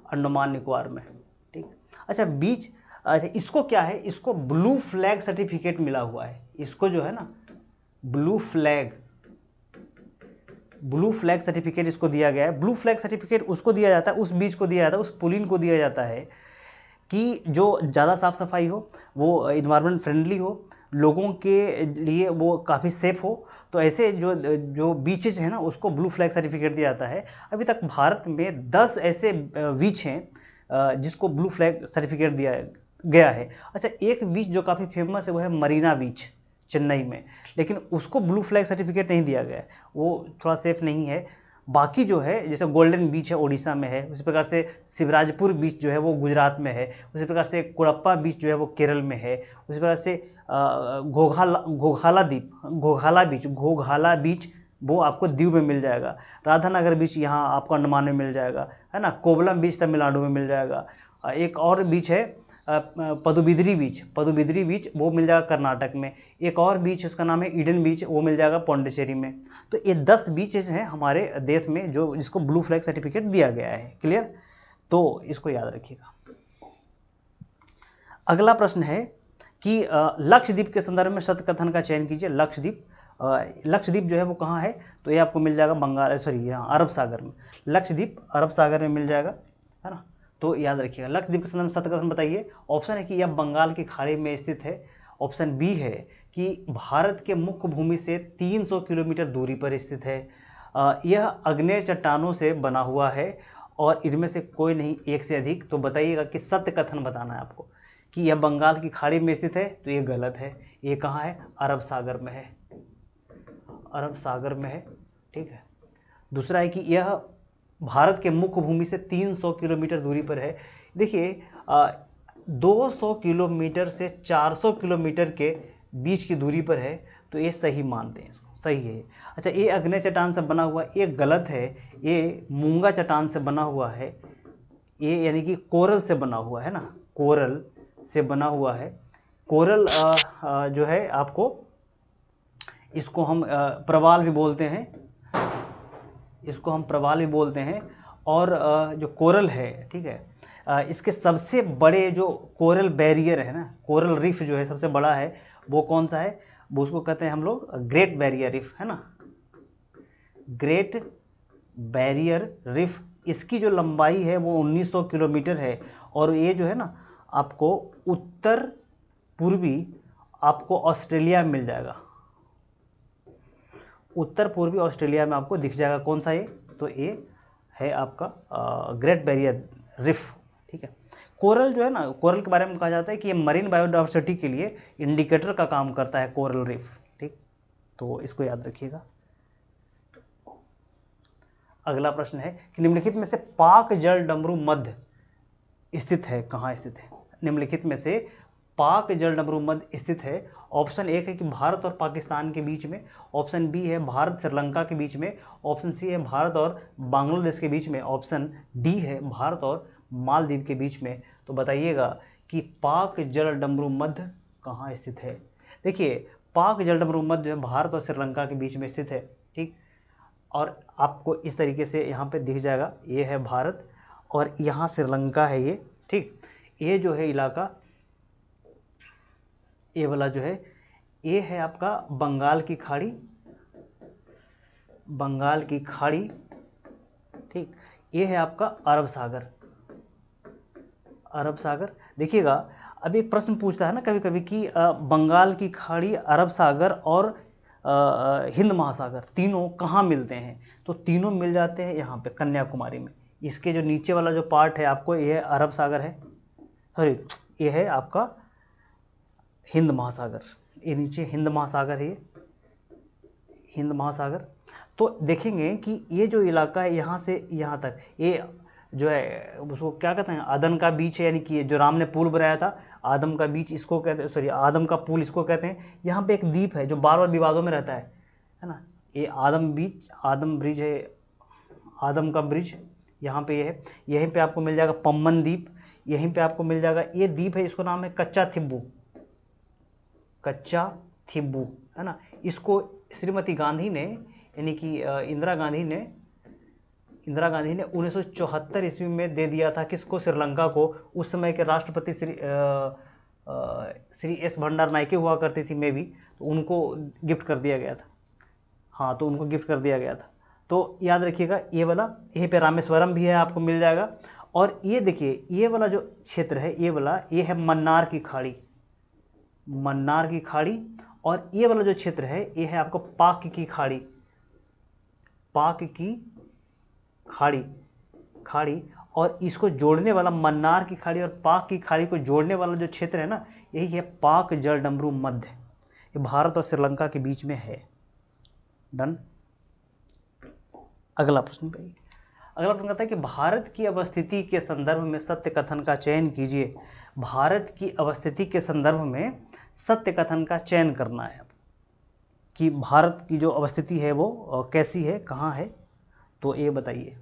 अंडमान निकोबार में, ठीक। अच्छा बीच, अच्छा इसको क्या है, इसको ब्लू फ्लैग सर्टिफिकेट मिला हुआ है, इसको जो है ना ब्लू फ्लैग सर्टिफिकेट इसको दिया गया है। ब्लू फ्लैग सर्टिफिकेट उसको दिया जाता है, उस बीच को दिया जाता है, उस पुलिन को दिया जाता है कि जो ज़्यादा साफ़ सफाई हो, वो इन्वायरमेंट फ्रेंडली हो, लोगों के लिए वो काफ़ी सेफ हो। तो ऐसे जो बीचेज हैं ना उसको ब्लू फ्लैग सर्टिफिकेट दिया जाता है। अभी तक भारत में 10 ऐसे बीच हैं जिसको ब्लू फ्लैग सर्टिफिकेट दिया गया है। अच्छा, एक बीच जो काफ़ी फेमस है वो है मरीना बीच चेन्नई में, लेकिन उसको ब्लू फ्लैग सर्टिफिकेट नहीं दिया गया है, वो थोड़ा सेफ नहीं है। बाकी जो है जैसे गोल्डन बीच है उड़ीसा में है, उसी प्रकार से शिवराजपुर बीच जो है वो गुजरात में है, उसी प्रकार से कोड़प्पा बीच जो है वो केरल में है, उसी प्रकार से घोघाला बीच वो आपको दीव में मिल जाएगा। राधानगर बीच यहाँ आपको अंडमान में मिल जाएगा, है ना। कोवलम बीच तमिलनाडु में मिल जाएगा। एक और बीच है पदुबिद्री बीच वो मिल जाएगा कर्नाटक में। एक और बीच उसका नाम है ईडन बीच, वो मिल जाएगा पौंडीचेरी में। तो ये 10 बीचेस हैं हमारे देश में जो जिसको ब्लू फ्लैग सर्टिफिकेट दिया गया है। क्लियर, तो इसको याद रखिएगा। अगला प्रश्न है कि लक्षद्वीप के संदर्भ में सत्य कथन का चयन कीजिए। लक्षद्वीप जो है वो कहाँ है, तो ये आपको मिल जाएगा यहाँ अरब सागर में। लक्षद्वीप अरब सागर में मिल जाएगा, है ना। तो याद रखिएगा लक्षद्वीप के संदर्भ में सत्य कथन बताइए। ऑप्शन है कि यह बंगाल की खाड़ी में स्थित है। ऑप्शन बी है कि भारत के मुख्य भूमि से 300 किलोमीटर दूरी पर स्थित है। यह अग्नेय चट्टानों से बना हुआ है और इनमें से कोई नहीं, एक से अधिक। तो बताइएगा कि सत्य कथन बताना है आपको कि यह बंगाल की खाड़ी में स्थित है, तो ये गलत है। ये कहाँ है, अरब सागर में है, अरब सागर में है, ठीक है। दूसरा है कि यह भारत के मुख्य भूमि से 300 किलोमीटर दूरी पर है। देखिए 200 किलोमीटर से 400 किलोमीटर के बीच की दूरी पर है, तो ये सही मानते हैं, इसको सही है। अच्छा, ये अग्नेय चट्टान से बना हुआ, ये गलत है। ये मूंगा चट्टान से बना हुआ है, ये यानी कि कोरल से बना हुआ है ना, कोरल से बना हुआ है। कोरल जो है आपको इसको हम प्रवाल भी बोलते हैं, इसको हम प्रवाल भी बोलते हैं। और जो कोरल है, ठीक है, इसके सबसे बड़े जो कोरल बैरियर है ना, कोरल रीफ जो है सबसे बड़ा है, वो कौन सा है, वो उसको कहते हैं हम लोग ग्रेट बैरियर रीफ, है ना, ग्रेट बैरियर रीफ। इसकी जो लंबाई है वो 1900 किलोमीटर है। और ये जो है ना आपको उत्तर पूर्वी आपको ऑस्ट्रेलिया में मिल जाएगा, उत्तर पूर्वी ऑस्ट्रेलिया में आपको दिख जाएगा। कौन सा ये? तो ये है आपका ग्रेट बैरियर रिफ। ठीक है। कोरल जो है ना, कोरल के बारे में कहा जाता है कि ये मरीन बायोडाइवर्सिटी के लिए इंडिकेटर का काम करता है, कोरल रिफ। ठीक, तो इसको याद रखिएगा। अगला प्रश्न है कि निम्नलिखित में से पाक जल डमरू मध्य स्थित है, कहाँ स्थित है? निम्नलिखित में से पाक जल डमरू मध्य स्थित है। ऑप्शन एक है कि भारत और पाकिस्तान के बीच में, ऑप्शन बी है भारत श्रीलंका के बीच में, ऑप्शन सी है भारत और बांग्लादेश के बीच में, ऑप्शन डी है भारत और मालदीव के बीच में। तो बताइएगा कि पाक जल डमरू मध्य कहाँ स्थित है। देखिए, पाक जल डमरू मध्य भारत और श्रीलंका के बीच में स्थित है। ठीक, और आपको इस तरीके से यहाँ पे दिख जाएगा, ये है भारत और यहाँ श्रीलंका है ये। ठीक, ये जो है इलाका, ये वाला जो है, ये है आपका बंगाल की खाड़ी, बंगाल की खाड़ी। ठीक, ये है आपका अरब सागर, अरब सागर। देखिएगा, अब एक प्रश्न पूछता है ना कभी कभी कि बंगाल की खाड़ी, अरब सागर और हिंद महासागर तीनों कहाँ मिलते हैं? तो तीनों मिल जाते हैं यहाँ पे कन्याकुमारी में। इसके जो नीचे वाला जो पार्ट है आपको, ये अरब सागर है, सॉरी ये है आपका हिंद महासागर। ये नीचे हिंद महासागर है, ये हिंद महासागर। तो देखेंगे कि ये जो इलाका है यहाँ से यहाँ तक, ये जो है उसको क्या कहते हैं, आदम का बीच है, यानी कि जो राम ने पुल बनाया था, आदम का बीच इसको कहते हैं, सॉरी आदम का पुल इसको कहते हैं। यहाँ पे एक द्वीप है जो बार बार विवादों में रहता है ना, ये आदम बीच, आदम ब्रिज है, आदम का ब्रिज यहाँ पे ये है। यहीं पे आपको मिल जाएगा पम्बन द्वीप, यहीं पे आपको मिल जाएगा ये द्वीप है, इसको नाम है कच्चा थिब्बू, कच्चा थिब्बू है ना। इसको श्रीमती गांधी ने, यानी कि इंदिरा गांधी ने 1974 ईस्वी में दे दिया था किसको? श्रीलंका को। उस समय के राष्ट्रपति श्री एस भंडार नायके हुआ करती थी मे भी, तो उनको गिफ्ट कर दिया गया था। हाँ, तो उनको गिफ्ट कर दिया गया था। तो याद रखिएगा, ये वाला यहीं पे रामेश्वरम भी है, आपको मिल जाएगा। और ये देखिए, ये वाला जो क्षेत्र है, ये वाला, ये है मन्नार की खाड़ी, मन्नार की खाड़ी। और ये वाला जो क्षेत्र है, ये है आपको पाक की खाड़ी, पाक की खाड़ी, खाड़ी। और इसको जोड़ने वाला, मन्नार की खाड़ी और पाक की खाड़ी को जोड़ने वाला जो क्षेत्र है ना, यही है पाक जल डमरू मध्य। ये भारत और श्रीलंका के बीच में है। डन। अगला प्रश्न पे, अगला प्रश्न कहता है कि भारत की अवस्थिति के संदर्भ में सत्य कथन का चयन कीजिए। भारत की अवस्थिति के संदर्भ में सत्य कथन का चयन करना है कि भारत की जो अवस्थिति है वो कैसी है, कहाँ है। तो ये बताइए।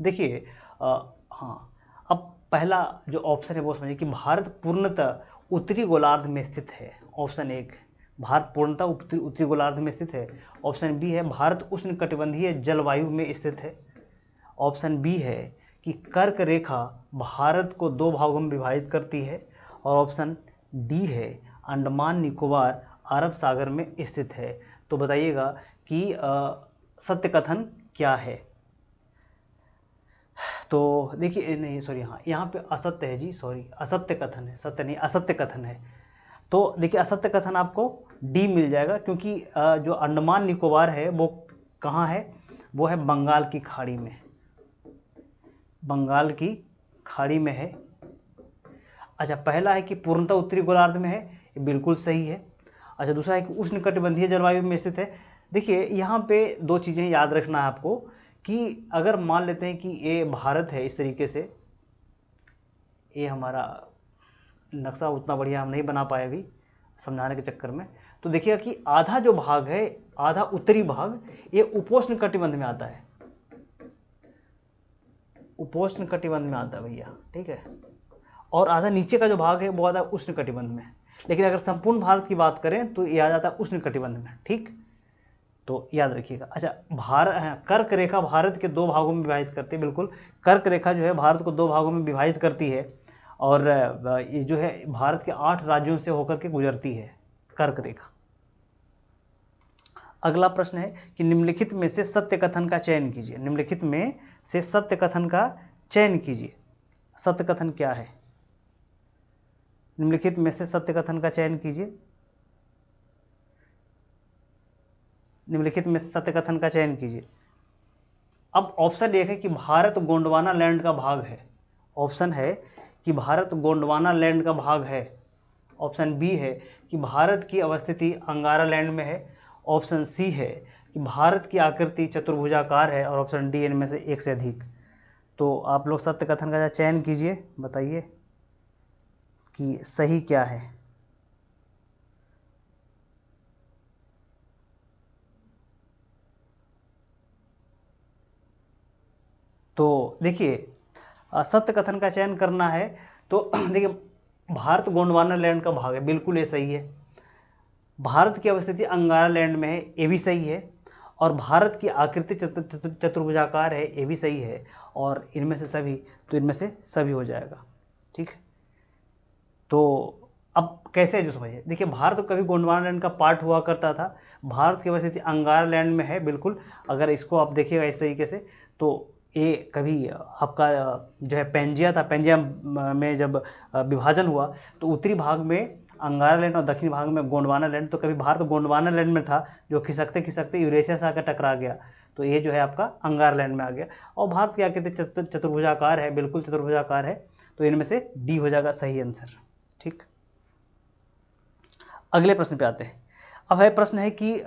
देखिए, हाँ, अब पहला जो ऑप्शन है वो समझिए कि भारत पूर्णतः उत्तरी गोलार्ध में स्थित है। ऑप्शन एक, भारत पूर्णतः उत्तरी गोलार्ध में स्थित है। ऑप्शन बी है भारत उष्णकटिबंधीय जलवायु में स्थित है। ऑप्शन बी है कि कर्क रेखा भारत को दो भागों में विभाजित करती है। और ऑप्शन डी है अंडमान निकोबार अरब सागर में स्थित है। तो बताइएगा कि सत्य कथन क्या है। तो देखिए, नहीं सॉरी, हाँ यहाँ पे असत्य है जी, सॉरी असत्य कथन है, सत्य नहीं, असत्य कथन है। तो देखिए, असत्य कथन आपको डी मिल जाएगा, क्योंकि जो अंडमान निकोबार है वो कहाँ है? वो है बंगाल की खाड़ी में, बंगाल की खाड़ी में है। अच्छा, पहला है कि पूर्णतः उत्तरी गोलार्ध में है, ये बिल्कुल सही है। अच्छा, दूसरा है कि उष्णकटिबंधीय जलवायु में स्थित है। देखिए, यहाँ पे दो चीज़ें याद रखना है आपको कि अगर मान लेते हैं कि ये भारत है, इस तरीके से, ये हमारा नक्शा उतना बढ़िया हम नहीं बना पाए अभी समझाने के चक्कर में। तो देखिएगा कि आधा जो भाग है, आधा उत्तरी भाग, ये उपोष्ण कटिबंध में आता है, उपोष्ण कटिबंध में आता है भैया, ठीक है। और आधा नीचे का जो भाग है वो आता है उष्ण कटिबंध में। लेकिन अगर संपूर्ण भारत की बात करें तो ये आ जाता है उष्ण कटिबंध में, ठीक। तो याद रखिएगा। अच्छा, कर्क रेखा भारत के दो भागों में विभाजित करती है, बिल्कुल कर्क रेखा जो है भारत को दो भागों में विभाजित करती है। और ये जो है भारत के 8 राज्यों से होकर के गुजरती है कर्क रेखा। अगला प्रश्न है कि निम्नलिखित में से सत्य कथन का चयन कीजिए। निम्नलिखित में से सत्य कथन का चयन कीजिए। सत्य कथन क्या है? निम्नलिखित में से सत्य कथन का चयन कीजिए। निम्नलिखित में से सत्य कथन का चयन कीजिए। अब ऑप्शन एक है कि भारत गोंडवाना लैंड का भाग है। ऑप्शन है कि भारत गोंडवाना लैंड का भाग है। ऑप्शन बी है कि भारत की अवस्थिति अंगारा लैंड में है। ऑप्शन सी है कि भारत की आकृति चतुर्भुजाकार है। और ऑप्शन डी इनमें से एक से अधिक। तो आप लोग सत्य कथन का चयन कीजिए, बताइए कि सही क्या है। तो देखिए, सत्य कथन का चयन करना है तो देखिए, भारत गोंडवाना लैंड का भाग है, बिल्कुल ये सही है। भारत की अवस्थिति अंगारा लैंड में है, ये भी सही है। और भारत की आकृति चतुर्भुजाकार है, ये भी सही है। और इनमें से सभी, तो इनमें से सभी हो जाएगा। ठीक, तो अब कैसे है जो समझिए। देखिए, भारत कभी गोंडवाना लैंड का पार्ट हुआ करता था। भारत की अवस्थिति अंगारा लैंड में है, बिल्कुल। अगर इसको आप देखिएगा इस तरीके से, तो ये कभी आपका जो है पेंजिया था, पेंजिया में जब विभाजन हुआ तो उत्तरी भाग में अंगारा लैंड और दक्षिणी भाग में गोंडवाना लैंड। तो कभी भारत गोंडवाना लैंड में था, जो खिसकते खिसकते यूरेशिया से आकर टकरा गया, तो ये जो है आपका अंगारा लैंड में आ गया। और भारत की आकृति चतुर्भुजाकार है, बिल्कुल चतुर्भुजाकार है। तो इनमें से डी हो जाएगा सही आंसर। ठीक, अगले प्रश्न पे आते हैं। अब है प्रश्न है कि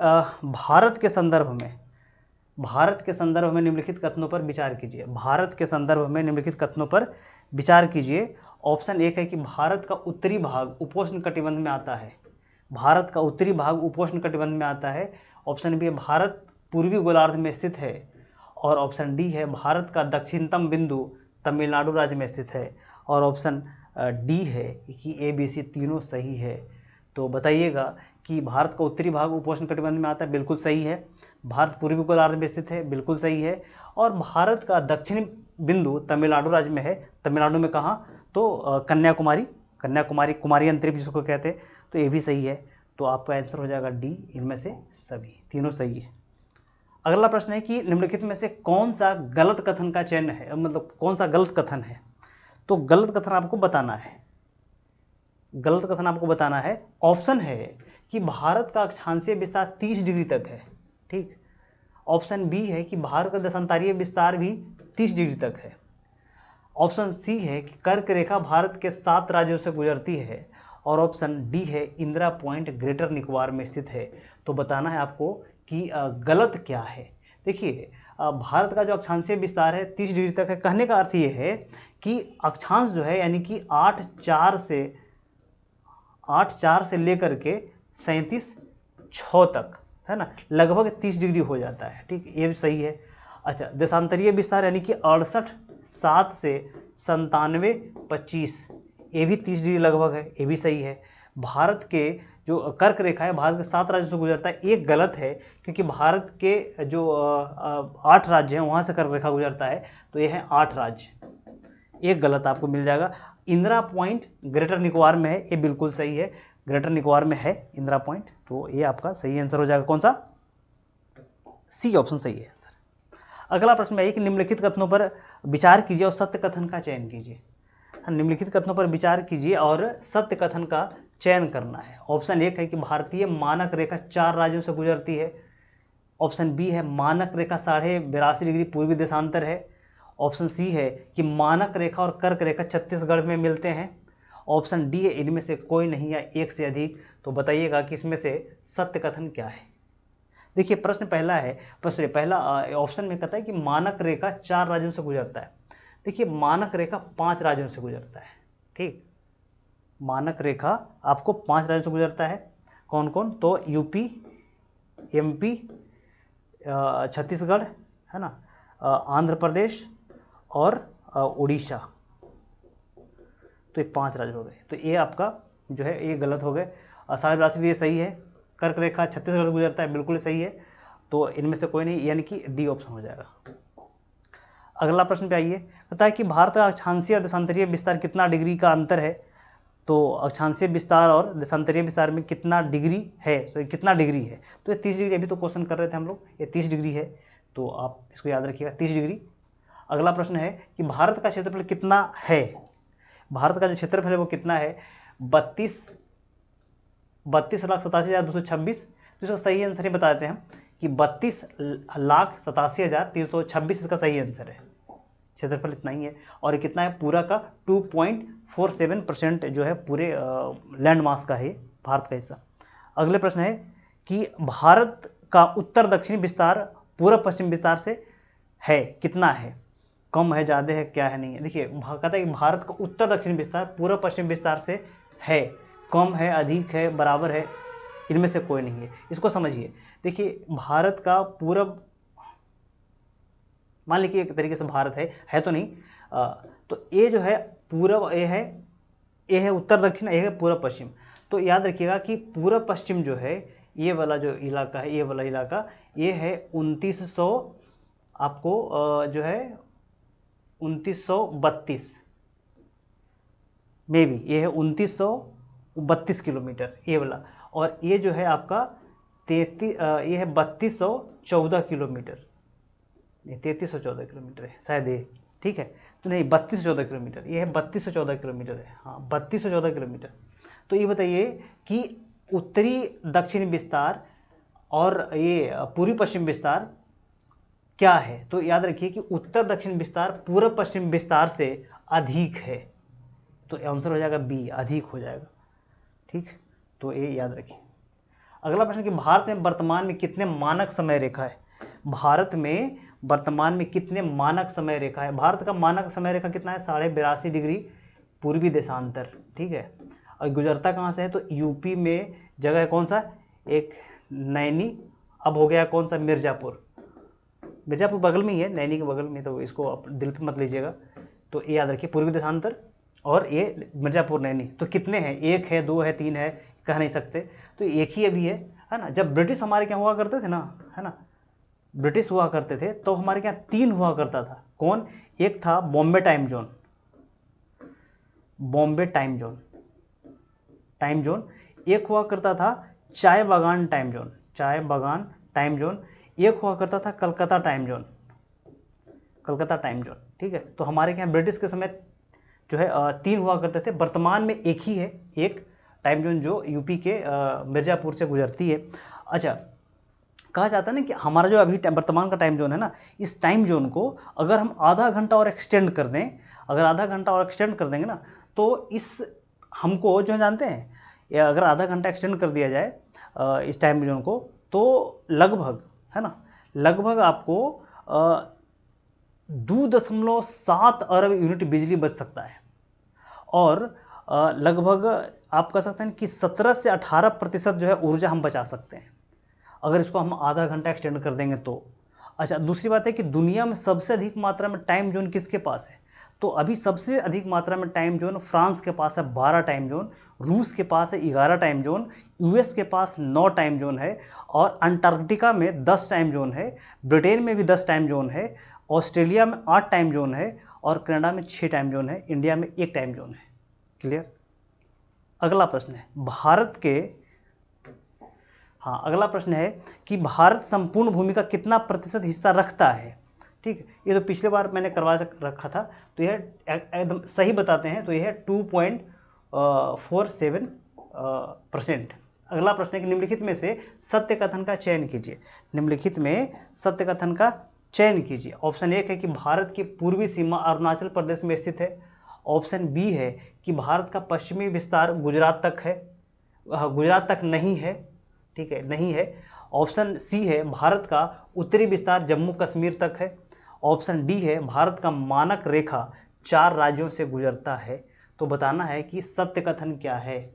भारत के संदर्भ में निम्नलिखित कथनों पर विचार कीजिए। भारत के संदर्भ में निम्नलिखित कथनों पर विचार कीजिए। ऑप्शन एक है कि भारत का उत्तरी भाग उपोष्ण कटिबंध में आता है। भारत का उत्तरी भाग उपोष्ण कटिबंध में आता है। ऑप्शन बी है भारत पूर्वी गोलार्ध में स्थित है। और ऑप्शन डी है भारत का दक्षिणतम बिंदु तमिलनाडु राज्य में स्थित है। और ऑप्शन डी है कि ए बी सी तीनों सही है। तो बताइएगा कि भारत का उत्तरी भाग उपोष्ण कटिबंध में आता है, बिल्कुल सही है। भारत पूर्वी गोलार्ध में स्थित है, बिल्कुल सही है। और भारत का दक्षिणी बिंदु तमिलनाडु राज्य में है। तमिलनाडु में कहाँ, तो कन्याकुमारी, कुमारी अंतरिक्ष जिसको कहते हैं, तो ये भी सही है। तो आपका आंसर हो जाएगा डी, इनमें से सभी, तीनों सही है। अगला प्रश्न है कि निम्नलिखित में से कौन सा गलत कथन का चयन है, मतलब कौन सा गलत कथन है। तो गलत कथन आपको बताना है। गलत कथन आपको बताना है। ऑप्शन है कि भारत का अक्षांशीय विस्तार 30 डिग्री तक है। ठीक, ऑप्शन बी है कि भारत का देशांतरीय विस्तार भी 30 डिग्री तक है। ऑप्शन सी है कि कर्क रेखा भारत के 7 राज्यों से गुजरती है। और ऑप्शन डी है इंदिरा पॉइंट ग्रेटर निकोबार में स्थित है। तो बताना है आपको कि गलत क्या है। देखिए, भारत का जो अक्षांशीय विस्तार है 30 डिग्री तक है। कहने का अर्थ ये है कि अक्षांश जो है, यानी कि 8.4 से लेकर के 37.6 तक, है ना, लगभग 30 डिग्री हो जाता है। ठीक, ये भी सही है। अच्छा, देशांतरीय विस्तार यानी कि 68.7 से 97.25, ये भी 30 डिग्री लगभग है, ये भी सही है। भारत के जो कर्क रेखा है भारत के 7 राज्यों से गुजरता है, एक गलत है, क्योंकि भारत के जो 8 राज्य हैं वहाँ से कर्क रेखा गुजरता है, तो ये है 8 राज्य, एक गलत आपको मिल जाएगा। इंदिरा पॉइंट ग्रेटर निकोबार में है, ये बिल्कुल सही है, ग्रेटर निकोबार में है इंदिरा पॉइंट। तो ये आपका सही आंसर हो जाएगा। कौन सा, सी ऑप्शन सही है आंसर। अगला प्रश्न है कि निम्नलिखित कथनों पर विचार कीजिए और सत्य कथन का चयन कीजिए। निम्नलिखित कथनों पर विचार कीजिए और सत्य कथन का चयन करना है। ऑप्शन एक है कि भारतीय मानक रेखा 4 राज्यों से गुजरती है। ऑप्शन बी है मानक रेखा 82.5 डिग्री पूर्वी देशांतर है। ऑप्शन सी है कि मानक रेखा और कर्क रेखा छत्तीसगढ़ में मिलते हैं। ऑप्शन डी है इनमें से कोई नहीं या एक से अधिक। तो बताइएगा कि इसमें से सत्य कथन क्या है। देखिए, प्रश्न पहला ऑप्शन में कहता है कि मानक रेखा 4 राज्यों से गुजरता है। देखिए, मानक रेखा 5 राज्यों से गुजरता है। ठीक, मानक रेखा आपको 5 राज्यों से गुजरता है। कौन कौन, तो यूपी, एमपी, छत्तीसगढ़, है ना, आंध्र प्रदेश और उड़ीसा। तो ये 5 राज्य हो गए। तो ये आपका जो है ये गलत हो गए। 82.5 ये सही है। कर्क रेखा छत्तीसगढ़ से गुजरता है, बिल्कुल सही है। तो इनमें से कोई नहीं, यानी कि डी ऑप्शन हो जाएगा। अगला प्रश्न पे आइए। कहता है कि भारत का अक्षांशीय और देशांतरीय विस्तार कितना डिग्री का अंतर है। तो अक्षांशीय विस्तार और देशांतरीय विस्तार में कितना डिग्री है, तो कितना डिग्री है, तो ये 30 डिग्री। अभी तो क्वेश्चन कर रहे थे हम लोग, ये 30 डिग्री है। तो आप इसको याद रखिएगा, 30 डिग्री। अगला प्रश्न है कि भारत का क्षेत्रफल कितना है। भारत का जो क्षेत्रफल है वो कितना है, 32,87,226। तो इसका सही आंसर ही बता देते हैं हम कि 32,87,326 इसका सही आंसर है। क्षेत्रफल इतना ही है और कितना है पूरा का 2.47% जो है पूरे लैंड मास का है भारत का हिस्सा। अगले प्रश्न है कि भारत का उत्तर दक्षिणी विस्तार पूर्व पश्चिम विस्तार से है कितना है, कम है, ज़्यादा है, क्या है, नहीं है। देखिए कहता है कि भारत का उत्तर दक्षिण विस्तार पूर्व पश्चिम विस्तार से है, कम है, अधिक है, बराबर है, इनमें से कोई नहीं है। इसको समझिए। देखिए भारत का पूर्व, मान लीजिए एक तरीके से भारत है तो नहीं, तो ये जो है पूर्व, ये है उत्तर दक्षिण, ये है पूर्व पश्चिम। तो याद रखिएगा कि पूर्व पश्चिम जो है, ये वाला जो इलाका है, ये वाला इलाका, ये है 2900, आपको जो है 2932 में भी, ये है 2932 किलोमीटर ये वाला, और ये जो है आपका 33, ये है 3214 किलोमीटर, 3314 किलोमीटर है शायद ये, ठीक है, तो नहीं 3214 किलोमीटर, ये है 3214 किलोमीटर है, हाँ 3214 किलोमीटर। तो ये बताइए कि उत्तरी दक्षिण विस्तार और ये पूर्वी पश्चिम विस्तार क्या है। तो याद रखिए कि उत्तर दक्षिण विस्तार पूर्व पश्चिम विस्तार से अधिक है, तो आंसर हो जाएगा बी, अधिक हो जाएगा, ठीक। तो ये याद रखिए। अगला प्रश्न कि भारत में वर्तमान में कितने मानक समय रेखा है। भारत में वर्तमान में कितने मानक समय रेखा है। भारत का मानक समय रेखा कितना है, 82.5 डिग्री पूर्वी देशांतर, ठीक है। और गुजरता कहाँ से है, तो यूपी में जगह है कौन सा, एक नैनी, अब हो गया कौन सा, मिर्जापुर। मिर्जापुर बगल में ही है, नैनी के बगल में, तो इसको आप दिल पे मत लीजिएगा। तो ये याद रखिए, पूर्वी देशांतर और ये मिर्जापुर नैनी। तो कितने हैं, एक है, दो है, तीन है, कह नहीं सकते, तो एक ही अभी है ना। जब ब्रिटिश हमारे क्या हुआ करते थे ना, है ना, ब्रिटिश हुआ करते थे तो हमारे क्या 3 हुआ करता था। कौन, एक था Bombay time zone, Bombay time zone, एक हुआ करता था चाय बागान टाइम जोन, चाय बागान टाइम जोन, एक हुआ करता था Calcutta time zone, Calcutta time zone, ठीक है। तो हमारे यहाँ ब्रिटिश के समय जो है 3 हुआ करते थे, वर्तमान में एक ही है, एक टाइम जोन जो यूपी के मिर्जापुर से गुजरती है। अच्छा, कहा जाता है ना कि हमारा जो अभी वर्तमान का टाइम जोन है ना, इस टाइम जोन को अगर हम आधा घंटा और एक्सटेंड कर दें, अगर आधा घंटा और एक्सटेंड कर देंगे ना, तो इस हमको जो है जानते हैं, या अगर आधा घंटा एक्सटेंड कर दिया जाए इस टाइम जोन को, तो लगभग, है ना, लगभग आपको 2.7 अरब यूनिट बिजली बच सकता है। और लगभग आप कह सकते हैं कि 17 से 18% जो है ऊर्जा हम बचा सकते हैं अगर इसको हम आधा घंटा एक्सटेंड कर देंगे तो। अच्छा, दूसरी बात है कि दुनिया में सबसे अधिक मात्रा में टाइम जोन किसके पास है, तो अभी सबसे अधिक मात्रा में टाइम जोन फ्रांस के पास है 12 टाइम जोन, रूस के पास है 11 टाइम जोन, यूएस के पास 9 टाइम जोन है, और अंटार्कटिका में 10 टाइम जोन है, ब्रिटेन में भी 10 टाइम जोन है, ऑस्ट्रेलिया में 8 टाइम जोन है, और कनाडा में 6 टाइम जोन है, इंडिया में 1 टाइम जोन है। क्लियर। अगला प्रश्न है भारत के, हाँ अगला प्रश्न है कि भारत संपूर्ण भूमि का कितना प्रतिशत हिस्सा रखता है। ठीक है, ये तो पिछले बार मैंने करवा रखा था, तो यह एकदम सही बताते हैं, तो यह है 2.47%। अगला प्रश्न है कि निम्नलिखित में से सत्य कथन का चयन कीजिए। निम्नलिखित में सत्य कथन का चयन कीजिए। ऑप्शन 1 है कि भारत की पूर्वी सीमा अरुणाचल प्रदेश में स्थित है। ऑप्शन बी है कि भारत का पश्चिमी विस्तार गुजरात तक है, गुजरात तक नहीं है, ठीक है, नहीं है। ऑप्शन सी है भारत का उत्तरी विस्तार जम्मू कश्मीर तक है। ऑप्शन डी है भारत का मानक रेखा 4 राज्यों से गुजरता है। तो बताना है कि सत्य कथन क्या है।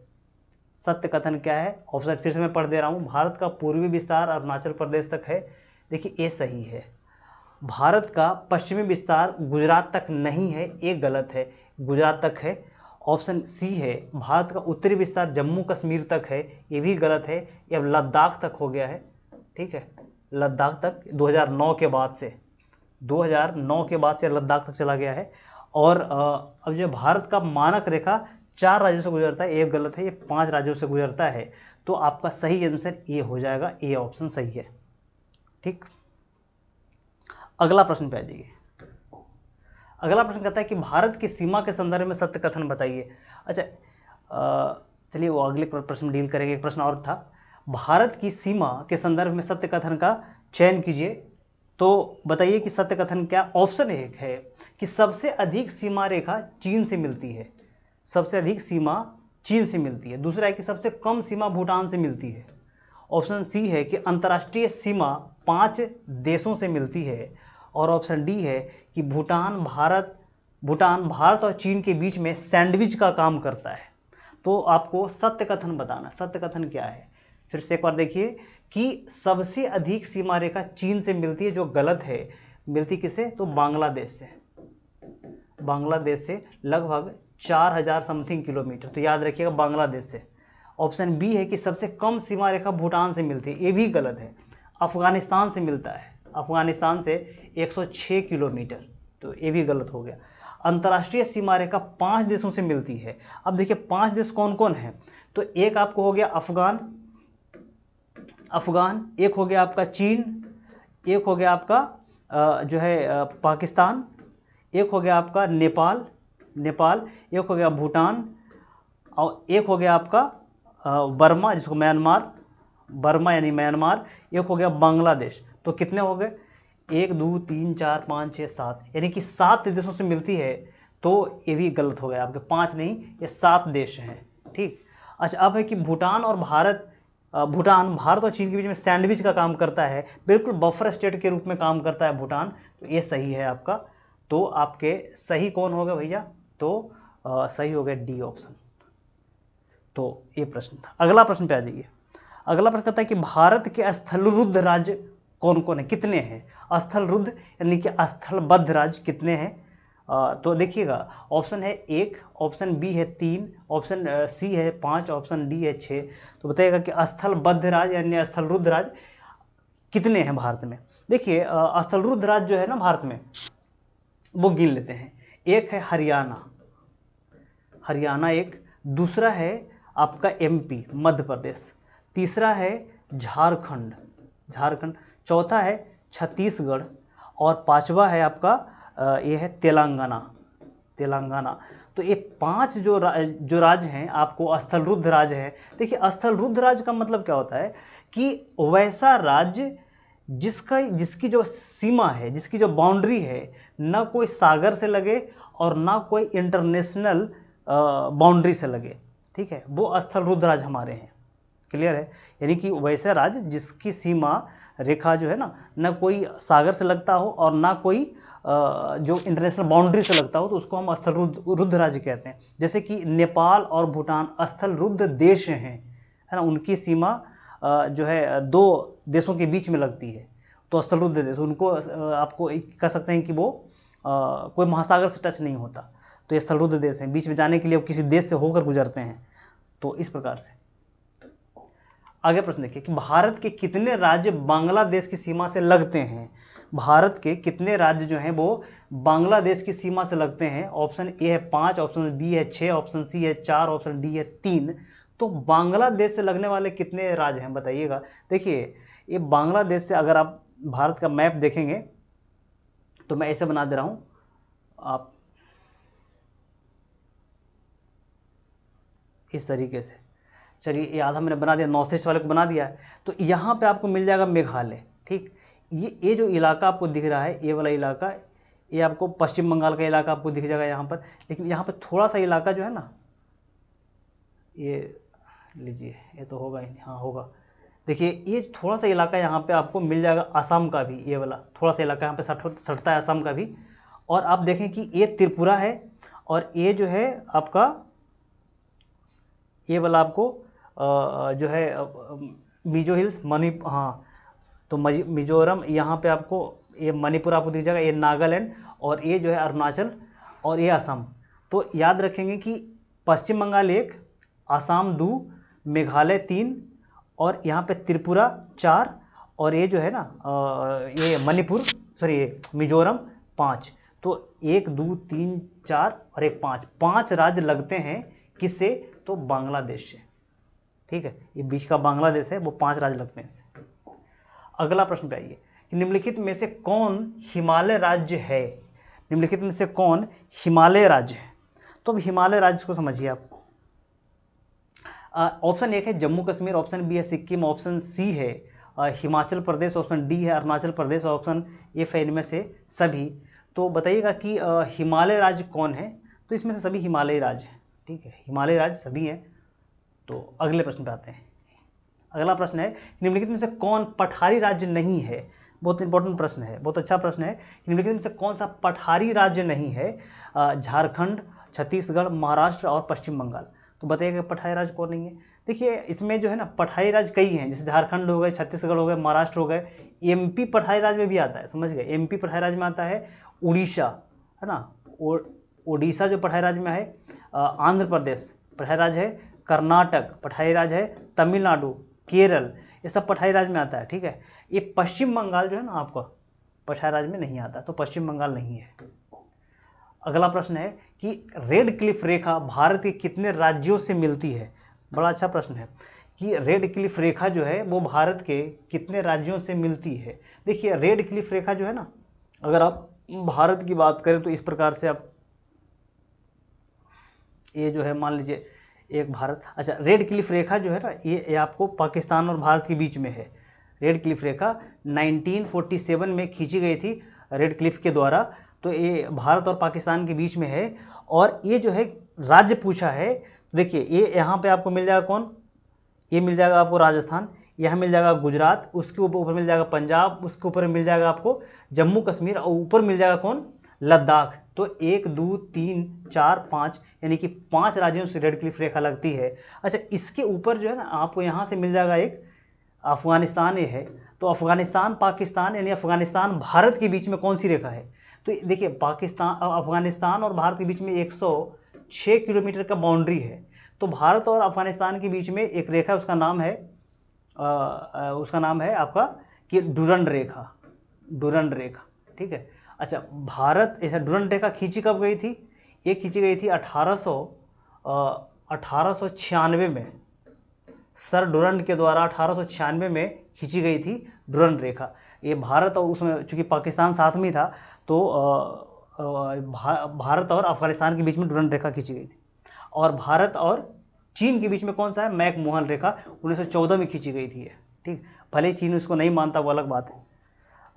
सत्य कथन क्या है, ऑप्शन फिर से मैं पढ़ दे रहा हूं। भारत का पूर्वी विस्तार अरुणाचल प्रदेश तक है, देखिए ये सही है। भारत का पश्चिमी विस्तार गुजरात तक नहीं है, ये गलत है, गुजरात तक है। ऑप्शन सी है भारत का उत्तरी विस्तार जम्मू कश्मीर तक है, ये भी गलत है, ये अब लद्दाख तक हो गया है। ठीक है, लद्दाख तक 2009 के बाद से, 2009 के बाद से लद्दाख तक चला गया है। और अब जो भारत का मानक रेखा 4 राज्यों से गुजरता है, ये गलत है, ये 5 राज्यों से गुजरता है। तो आपका सही आंसर ए हो जाएगा, ए ऑप्शन सही है। ठीक, अगला प्रश्न पे आ जाइए। अगला प्रश्न कहता है कि भारत की सीमा के संदर्भ में सत्य कथन बताइए। अच्छा, चलिए वो अगले प्रश्न डील करेंगे। एक प्रश्न और था, भारत की सीमा के संदर्भ में सत्य कथन का चयन कीजिए। तो बताइए कि सत्य कथन क्या। ऑप्शन एक है कि सबसे अधिक सीमा रेखा चीन से मिलती है, सबसे अधिक सीमा चीन से मिलती है। दूसरा है कि सबसे कम सीमा भूटान से मिलती है। ऑप्शन सी है कि अंतर्राष्ट्रीय सीमा 5 देशों से मिलती है। और ऑप्शन डी है कि भूटान भारत और चीन के बीच में सैंडविच का काम करता है। तो आपको सत्य कथन बताना, सत्य कथन क्या है। फिर से एक बार देखिए कि सबसे अधिक सीमा रेखा चीन से मिलती है, जो गलत है। मिलती किसे, तो बांग्लादेश से। बांग्लादेश से लगभग 4000 समथिंग किलोमीटर, तो याद रखिएगा बांग्लादेश से। ऑप्शन बी है कि सबसे कम सीमा रेखा भूटान से मिलती है, ये भी गलत है। अफगानिस्तान से मिलता है, अफगानिस्तान से 106 किलोमीटर, तो ये भी गलत हो गया। अंतर्राष्ट्रीय सीमा रेखा 5 देशों से मिलती है। अब देखिए 5 देश कौन कौन है, तो एक आपको हो गया अफगान, एक हो गया आपका चीन, एक हो गया आपका जो है पाकिस्तान, एक हो गया आपका नेपाल, एक हो गया भूटान, और एक हो गया आपका बर्मा, जिसको बर्मा यानी म्यांमार, एक हो गया बांग्लादेश। तो कितने हो गए, 1 2 3 4 5 6 7, यानी कि 7 देशों से मिलती है। तो ये भी गलत हो गया, आपके 5 नहीं, ये 7 देश हैं। ठीक। अच्छा, अब है कि भूटान भारत और चीन के बीच में सैंडविच का काम करता है, बिल्कुल बफर स्टेट के रूप में काम करता है भूटान। तो ये सही है आपका। तो आपके सही कौन होगा भैया, तो सही हो गया डी ऑप्शन। तो ये प्रश्न था। अगला प्रश्न पे आ जाइए। अगला प्रश्न कहता है कि भारत के स्थलरुद्ध राज्य कौन कौन है, कितने हैं। स्थलरुद्ध यानी कि स्थलबद्ध राज्य कितने हैं। तो देखिएगा, ऑप्शन है 1, ऑप्शन बी है 3, ऑप्शन सी है 5, ऑप्शन डी है 6। तो बताइएगा कि स्थलबद्ध राज्य यानी स्थलरुद्ध राज्य कितने हैं भारत में। देखिए स्थलरुद्ध राज्य जो है ना भारत में, वो गिन लेते हैं। एक है हरियाणा एक, दूसरा है आपका एमपी मध्य प्रदेश, तीसरा है झारखंड, चौथा है छत्तीसगढ़, और पांचवा है आपका ये है तेलंगाना। तो ये 5 जो राज्य हैं आपको स्थलरुद्ध राज्य हैं। देखिए स्थलरुद्ध राज्य का मतलब क्या होता है कि वैसा राज्य जिसकी जो सीमा है, जिसकी जो बाउंड्री है, ना कोई सागर से लगे और ना कोई इंटरनेशनल बाउंड्री से लगे। ठीक है, वो स्थलरुद्ध राज्य हमारे हैं। क्लियर है, यानी कि वैसे राज्य जिसकी सीमा रेखा जो है ना कोई सागर से लगता हो और ना कोई जो इंटरनेशनल बाउंड्री से लगता हो, तो उसको हम स्थलरुद्ध राज्य कहते हैं। जैसे कि नेपाल और भूटान स्थलरुद्ध देश हैं, है ना, उनकी सीमा जो है 2 देशों के बीच में लगती है, तो स्थलरुद्ध देश उनको आपको कह सकते हैं कि वो कोई महासागर से टच नहीं होता, तो ये स्थलरुद्ध देश हैं। बीच में जाने के लिए किसी देश से होकर गुजरते हैं। तो इस प्रकार से आगे प्रश्न देखिए कि भारत के कितने राज्य बांग्लादेश की सीमा से लगते हैं। भारत के कितने राज्य जो हैं वो बांग्लादेश की सीमा से लगते हैं। ऑप्शन ए है 5, ऑप्शन बी है 6, ऑप्शन सी है 4, ऑप्शन डी है 3। तो बांग्लादेश से लगने वाले कितने राज्य हैं बताइएगा। देखिए ये बांग्लादेश से, अगर आप भारत का मैप देखेंगे तो मैं ऐसे बना दे रहा हूं आप इस तरीके से। चलिए ये आधा मैंने बना दिया, नॉर्थ ईस्ट वाले को बना दिया है। तो यहाँ पे आपको मिल जाएगा मेघालय। ठीक, ये जो इलाका आपको दिख रहा है, ये वाला इलाका, ये आपको पश्चिम बंगाल का इलाका आपको दिख जाएगा यहाँ पर। लेकिन यहाँ पे थोड़ा सा इलाका जो है ना, ये लीजिए, ये तो होगा ही नहीं, हाँ होगा। देखिए ये थोड़ा सा इलाका यहाँ पे आपको मिल जाएगा असम का भी, ये वाला थोड़ा सा इलाका यहाँ पे सटता है असम का भी। और आप देखें कि ये त्रिपुरा है, और ये जो है आपका ये वाला आपको जो है मिजो हिल्स हाँ, तो मिजोरम, यहाँ पे आपको ये मणिपुर आपको दिख जाएगा, ये नागालैंड, और ये जो है अरुणाचल, और ये असम। तो याद रखेंगे कि पश्चिम बंगाल 1, असम 2, मेघालय 3, और यहाँ पे त्रिपुरा 4, और ये जो है ना ये मणिपुर, सॉरी ये मिजोरम 5। तो 1 2 3 4 और 1 5 राज्य लगते हैं किससे, तो बांग्लादेश से। ठीक है, ये बीच का बांग्लादेश है, वो 5 राज्य लगते हैं इससे। अगला प्रश्न पे आइए कि निम्नलिखित में से कौन हिमालय राज्य है। निम्नलिखित में से कौन हिमालय राज्य है। तो अब हिमालय राज्य को समझिए आप। ऑप्शन 1 है जम्मू कश्मीर, ऑप्शन बी है सिक्किम, ऑप्शन सी है हिमाचल प्रदेश ऑप्शन डी है, अरुणाचल प्रदेश ऑप्शन एफ है इनमें से सभी। तो बताइएगा कि हिमालय राज्य कौन है? तो इसमें से सभी हिमालयी राज्य हैं, ठीक है, हिमालयी राज्य सभी हैं। तो अगले प्रश्न पे आते हैं। अगला प्रश्न है निम्नलिखित में से कौन पठारी राज्य नहीं है? बहुत इंपॉर्टेंट प्रश्न है, बहुत अच्छा प्रश्न है। निम्नलिखित में से कौन सा पठारी राज्य नहीं है? झारखंड, छत्तीसगढ़, महाराष्ट्र और पश्चिम बंगाल। तो बताइएगा पठारी राज्य कौन नहीं है? देखिए इसमें जो है ना पठारी राज्य कई हैं, जैसे झारखंड हो गए, छत्तीसगढ़ हो गए, महाराष्ट्र हो गए, एमपी पठारी राज्य में भी आता है, समझ गए, एमपी पठारी राज्य में आता है, उड़ीसा है ना, उड़ीसा जो पठारी राज्य में है, आंध्र प्रदेश पठारी राज्य है, कर्नाटक पठारी राज्य है, तमिलनाडु, केरल, ये सब पठारी राज्य में आता है, ठीक है। ये पश्चिम बंगाल जो है ना आपका पठारी राज्य में नहीं आता, तो पश्चिम बंगाल नहीं है। अगला प्रश्न है कि रेड क्लिफ रेखा भारत के कितने राज्यों से मिलती है? बड़ा अच्छा प्रश्न है कि रेड क्लिफ रेखा जो है वो भारत के कितने राज्यों से मिलती है। देखिए रेड क्लिफ रेखा जो है ना, अगर आप भारत की बात करें तो इस प्रकार से आप ये जो है मान लीजिए एक भारत, अच्छा रेड क्लिफ रेखा जो है ना ये आपको पाकिस्तान और भारत के बीच में है। रेड क्लिफ रेखा 1947 में खींची गई थी रेड क्लिफ के द्वारा, तो ये भारत और पाकिस्तान के बीच में है। और ये जो है राज्य पूछा है, देखिए ये यहाँ पे आपको मिल जाएगा कौन, ये मिल जाएगा आपको राजस्थान, यहाँ मिल जाएगा गुजरात, उसके ऊपर मिल जाएगा पंजाब, उसके ऊपर मिल जाएगा आपको जम्मू कश्मीर, और ऊपर मिल जाएगा कौन, लद्दाख। तो 1 2 3 4 5 यानी कि 5 राज्यों से रेड क्लिफ रेखा लगती है। अच्छा इसके ऊपर जो है ना आपको यहाँ से मिल जाएगा एक अफगानिस्तान, ये है, तो अफगानिस्तान पाकिस्तान यानी अफगानिस्तान भारत के बीच में कौन सी रेखा है? तो देखिए पाकिस्तान, अफगानिस्तान और भारत के बीच में 106 किलोमीटर का बाउंड्री है। तो भारत और अफगानिस्तान के बीच में एक रेखा, उसका नाम है आपका कि डुरंड रेखा, डुरंड रेखा, ठीक है। अच्छा भारत ऐसा डुरंड रेखा खींची कब गई थी? ये खींची गई थी 1896 में, सर डुरंड के द्वारा 1896 में खींची गई थी डुरंड रेखा। ये भारत और उसमें चूंकि पाकिस्तान साथ में था तो भारत और अफगानिस्तान के बीच में डुरंड रेखा खींची गई थी। और भारत और चीन के बीच में कौन सा है? मैक-मोहन रेखा 1914 में खींची गई थी, ठीक। भले ही चीन उसको नहीं मानता, वो अलग बात है।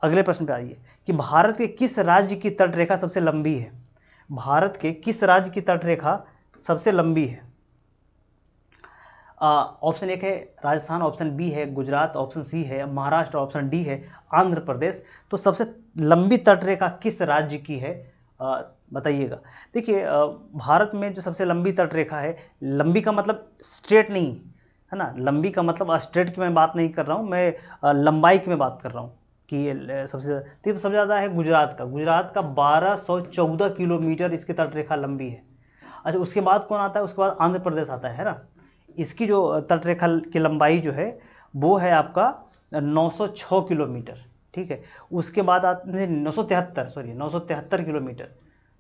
अगले प्रश्न पे आइए कि भारत के किस राज्य की तट रेखा सबसे लंबी है? भारत के किस राज्य की तट रेखा सबसे लंबी है? ऑप्शन 1 है राजस्थान, ऑप्शन बी है गुजरात, ऑप्शन सी है महाराष्ट्र, ऑप्शन डी है आंध्र प्रदेश। तो सबसे लंबी तट रेखा किस राज्य की है बताइएगा। देखिए भारत में जो सबसे लंबी तट रेखा है, लंबी का मतलब स्ट्रेट नहीं है ना, लंबी का मतलब स्ट्रेट की मैं बात नहीं कर रहा हूँ, मैं लंबाई की मैं बात कर रहा हूँ कि ये सबसे ज़्यादा है गुजरात का 1214 किलोमीटर इसकी तट रेखा लंबी है। अच्छा उसके बाद कौन आता है? उसके बाद आंध्र प्रदेश आता है ना। इसकी जो तट रेखा की लंबाई जो है वो है आपका 906 किलोमीटर, ठीक है। उसके बाद 973 किलोमीटर,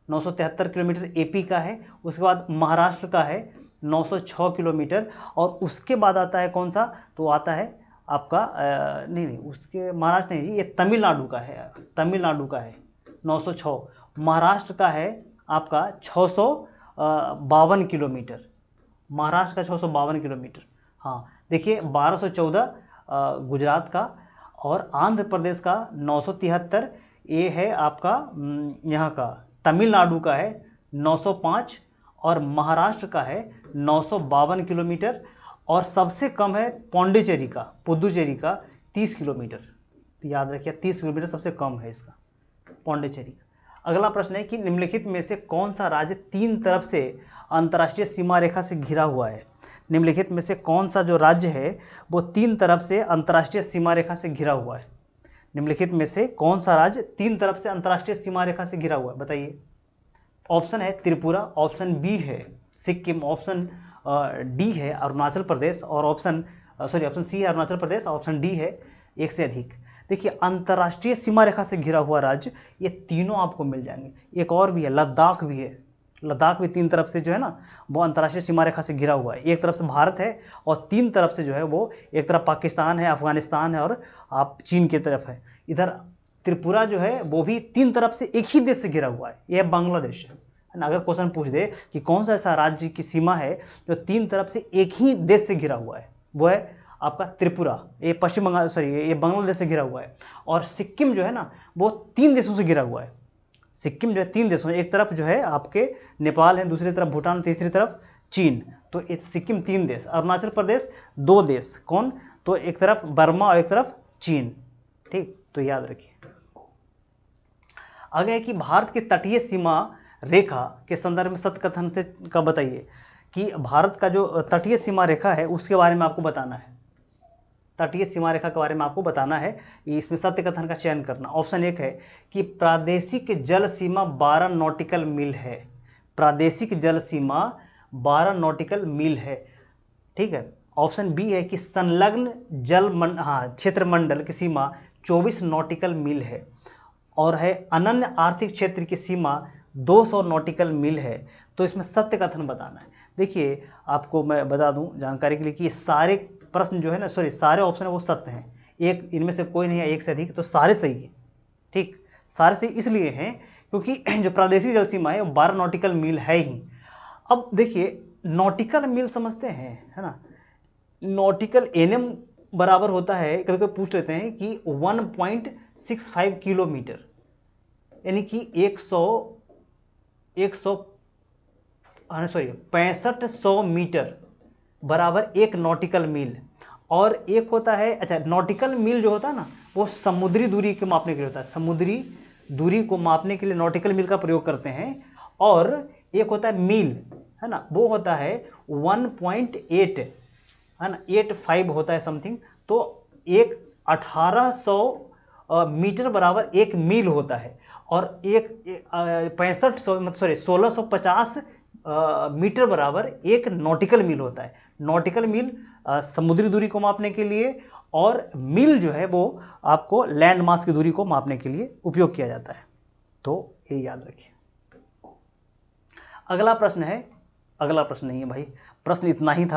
973 किलोमीटर एपी का है। उसके बाद महाराष्ट्र का है 906 किलोमीटर। और उसके बाद आता है कौन सा? तो आता है आपका नहीं उसके महाराष्ट्र नहीं जी, ये तमिलनाडु का है, तमिलनाडु का है 906। महाराष्ट्र का है आपका 652 किलोमीटर, महाराष्ट्र का 652 किलोमीटर। हाँ देखिए 1214 गुजरात का, और आंध्र प्रदेश का 973, ये है आपका यहाँ का तमिलनाडु का है 905, और महाराष्ट्र का है 952 किलोमीटर। और सबसे कम है पौंडीचेरी का, पुदुचेरी का 30 किलोमीटर। याद रखिए 30 किलोमीटर सबसे कम है इसका, पौंडीचेरी का। अगला प्रश्न है कि निम्नलिखित में से कौन सा राज्य 3 तरफ से अंतर्राष्ट्रीय सीमा रेखा से घिरा हुआ है? निम्नलिखित में से कौन सा जो राज्य है वो 3 तरफ से अंतर्राष्ट्रीय सीमा रेखा से घिरा हुआ है? निम्नलिखित में से कौन सा राज्य 3 तरफ से अंतर्राष्ट्रीय सीमा रेखा से घिरा हुआ है बताइए। ऑप्शन है त्रिपुरा, ऑप्शन बी है सिक्किम, ऑप्शन डी है अरुणाचल प्रदेश, और ऑप्शन सी है अरुणाचल प्रदेश, ऑप्शन डी है एक से अधिक। देखिए अंतर्राष्ट्रीय सीमा रेखा से घिरा हुआ राज्य ये तीनों आपको मिल जाएंगे। एक और भी है, लद्दाख भी है, लद्दाख भी 3 तरफ से जो है ना वो अंतर्राष्ट्रीय सीमा रेखा से घिरा हुआ है। एक तरफ से भारत है और 3 तरफ से जो है वो एक तरफ पाकिस्तान है, अफगानिस्तान है, और आप चीन की तरफ है। इधर त्रिपुरा जो है वो भी 3 तरफ से एक ही देश से घिरा हुआ है, यह बांग्लादेश है ना। अगर क्वेश्चन पूछ दे कि कौन सा ऐसा राज्य की सीमा है जो 3 तरफ से एक ही देश से घिरा हुआ है, वो है आपका त्रिपुरा, ये पश्चिम बंगाल, सॉरी ये बांग्लादेश से घिरा हुआ है। और सिक्किम जो है ना वो 3 देशों से घिरा हुआ है। सिक्किम जो है 3 देशों, एक तरफ जो है आपके नेपाल है, दूसरी तरफ भूटान, तीसरी तरफ चीन। तो सिक्किम 3 देश, अरुणाचल प्रदेश 2 देश, कौन? तो एक तरफ बर्मा और एक तरफ चीन। ठीक, तो याद रखिए। आगे है कि भारत की तटीय सीमा रेखा के संदर्भ में सत्य कथन से का बताइए कि भारत का जो तटीय सीमा रेखा है उसके बारे में आपको बताना है। तटीय सीमा रेखा के बारे में आपको बताना है, इसमें सत्य कथन का चयन करना। ऑप्शन 1 है कि प्रादेशिक जल सीमा 12 नॉटिकल मील है। प्रादेशिक जल सीमा 12 नॉटिकल मील है। ठीक है। ऑप्शन बी है कि संलग्न जल क्षेत्र मंडल की सीमा 24 नॉटिकल मील है। और है अनन्य आर्थिक क्षेत्र की सीमा 200 नॉटिकल मील है। तो इसमें सत्य कथन बताना है। देखिए आपको मैं बता दूं जानकारी के लिए कि सारे प्रश्न जो है ना, सॉरी सारे ऑप्शन है वो सत्य हैं, एक इनमें से कोई नहीं है एक से अधिक, तो सारे सही है। ठीक, सारे सही इसलिए हैं क्योंकि जो प्रादेशिक जल सीमा है वो 12 नॉटिकल मील है ही। अब देखिए नॉटिकल मील समझते हैं, है ना? नॉटिकल एनएम बराबर होता है, कभी कभी पूछ लेते हैं कि 1.65 किलोमीटर, यानी कि 6500 मीटर बराबर 1 नॉटिकल मील। और एक होता है, अच्छा नॉटिकल मील जो होता है ना वो समुद्री दूरी को मापने के लिए होता है, समुद्री दूरी को मापने के लिए नॉटिकल मील का प्रयोग करते हैं। और एक होता है मील, है ना, वो होता है 1.8, है ना, 85 होता है समथिंग। तो एक 1800 मीटर बराबर 1 मील होता है। और एक 1650 मीटर बराबर 1 नॉटिकल मील होता है। नॉटिकल मील समुद्री दूरी को मापने के लिए, और मील जो है वो आपको लैंड मास की दूरी को मापने के लिए उपयोग किया जाता है। तो ये याद रखिए। अगला प्रश्न है, अगला प्रश्न नहीं है भाई, प्रश्न इतना ही था।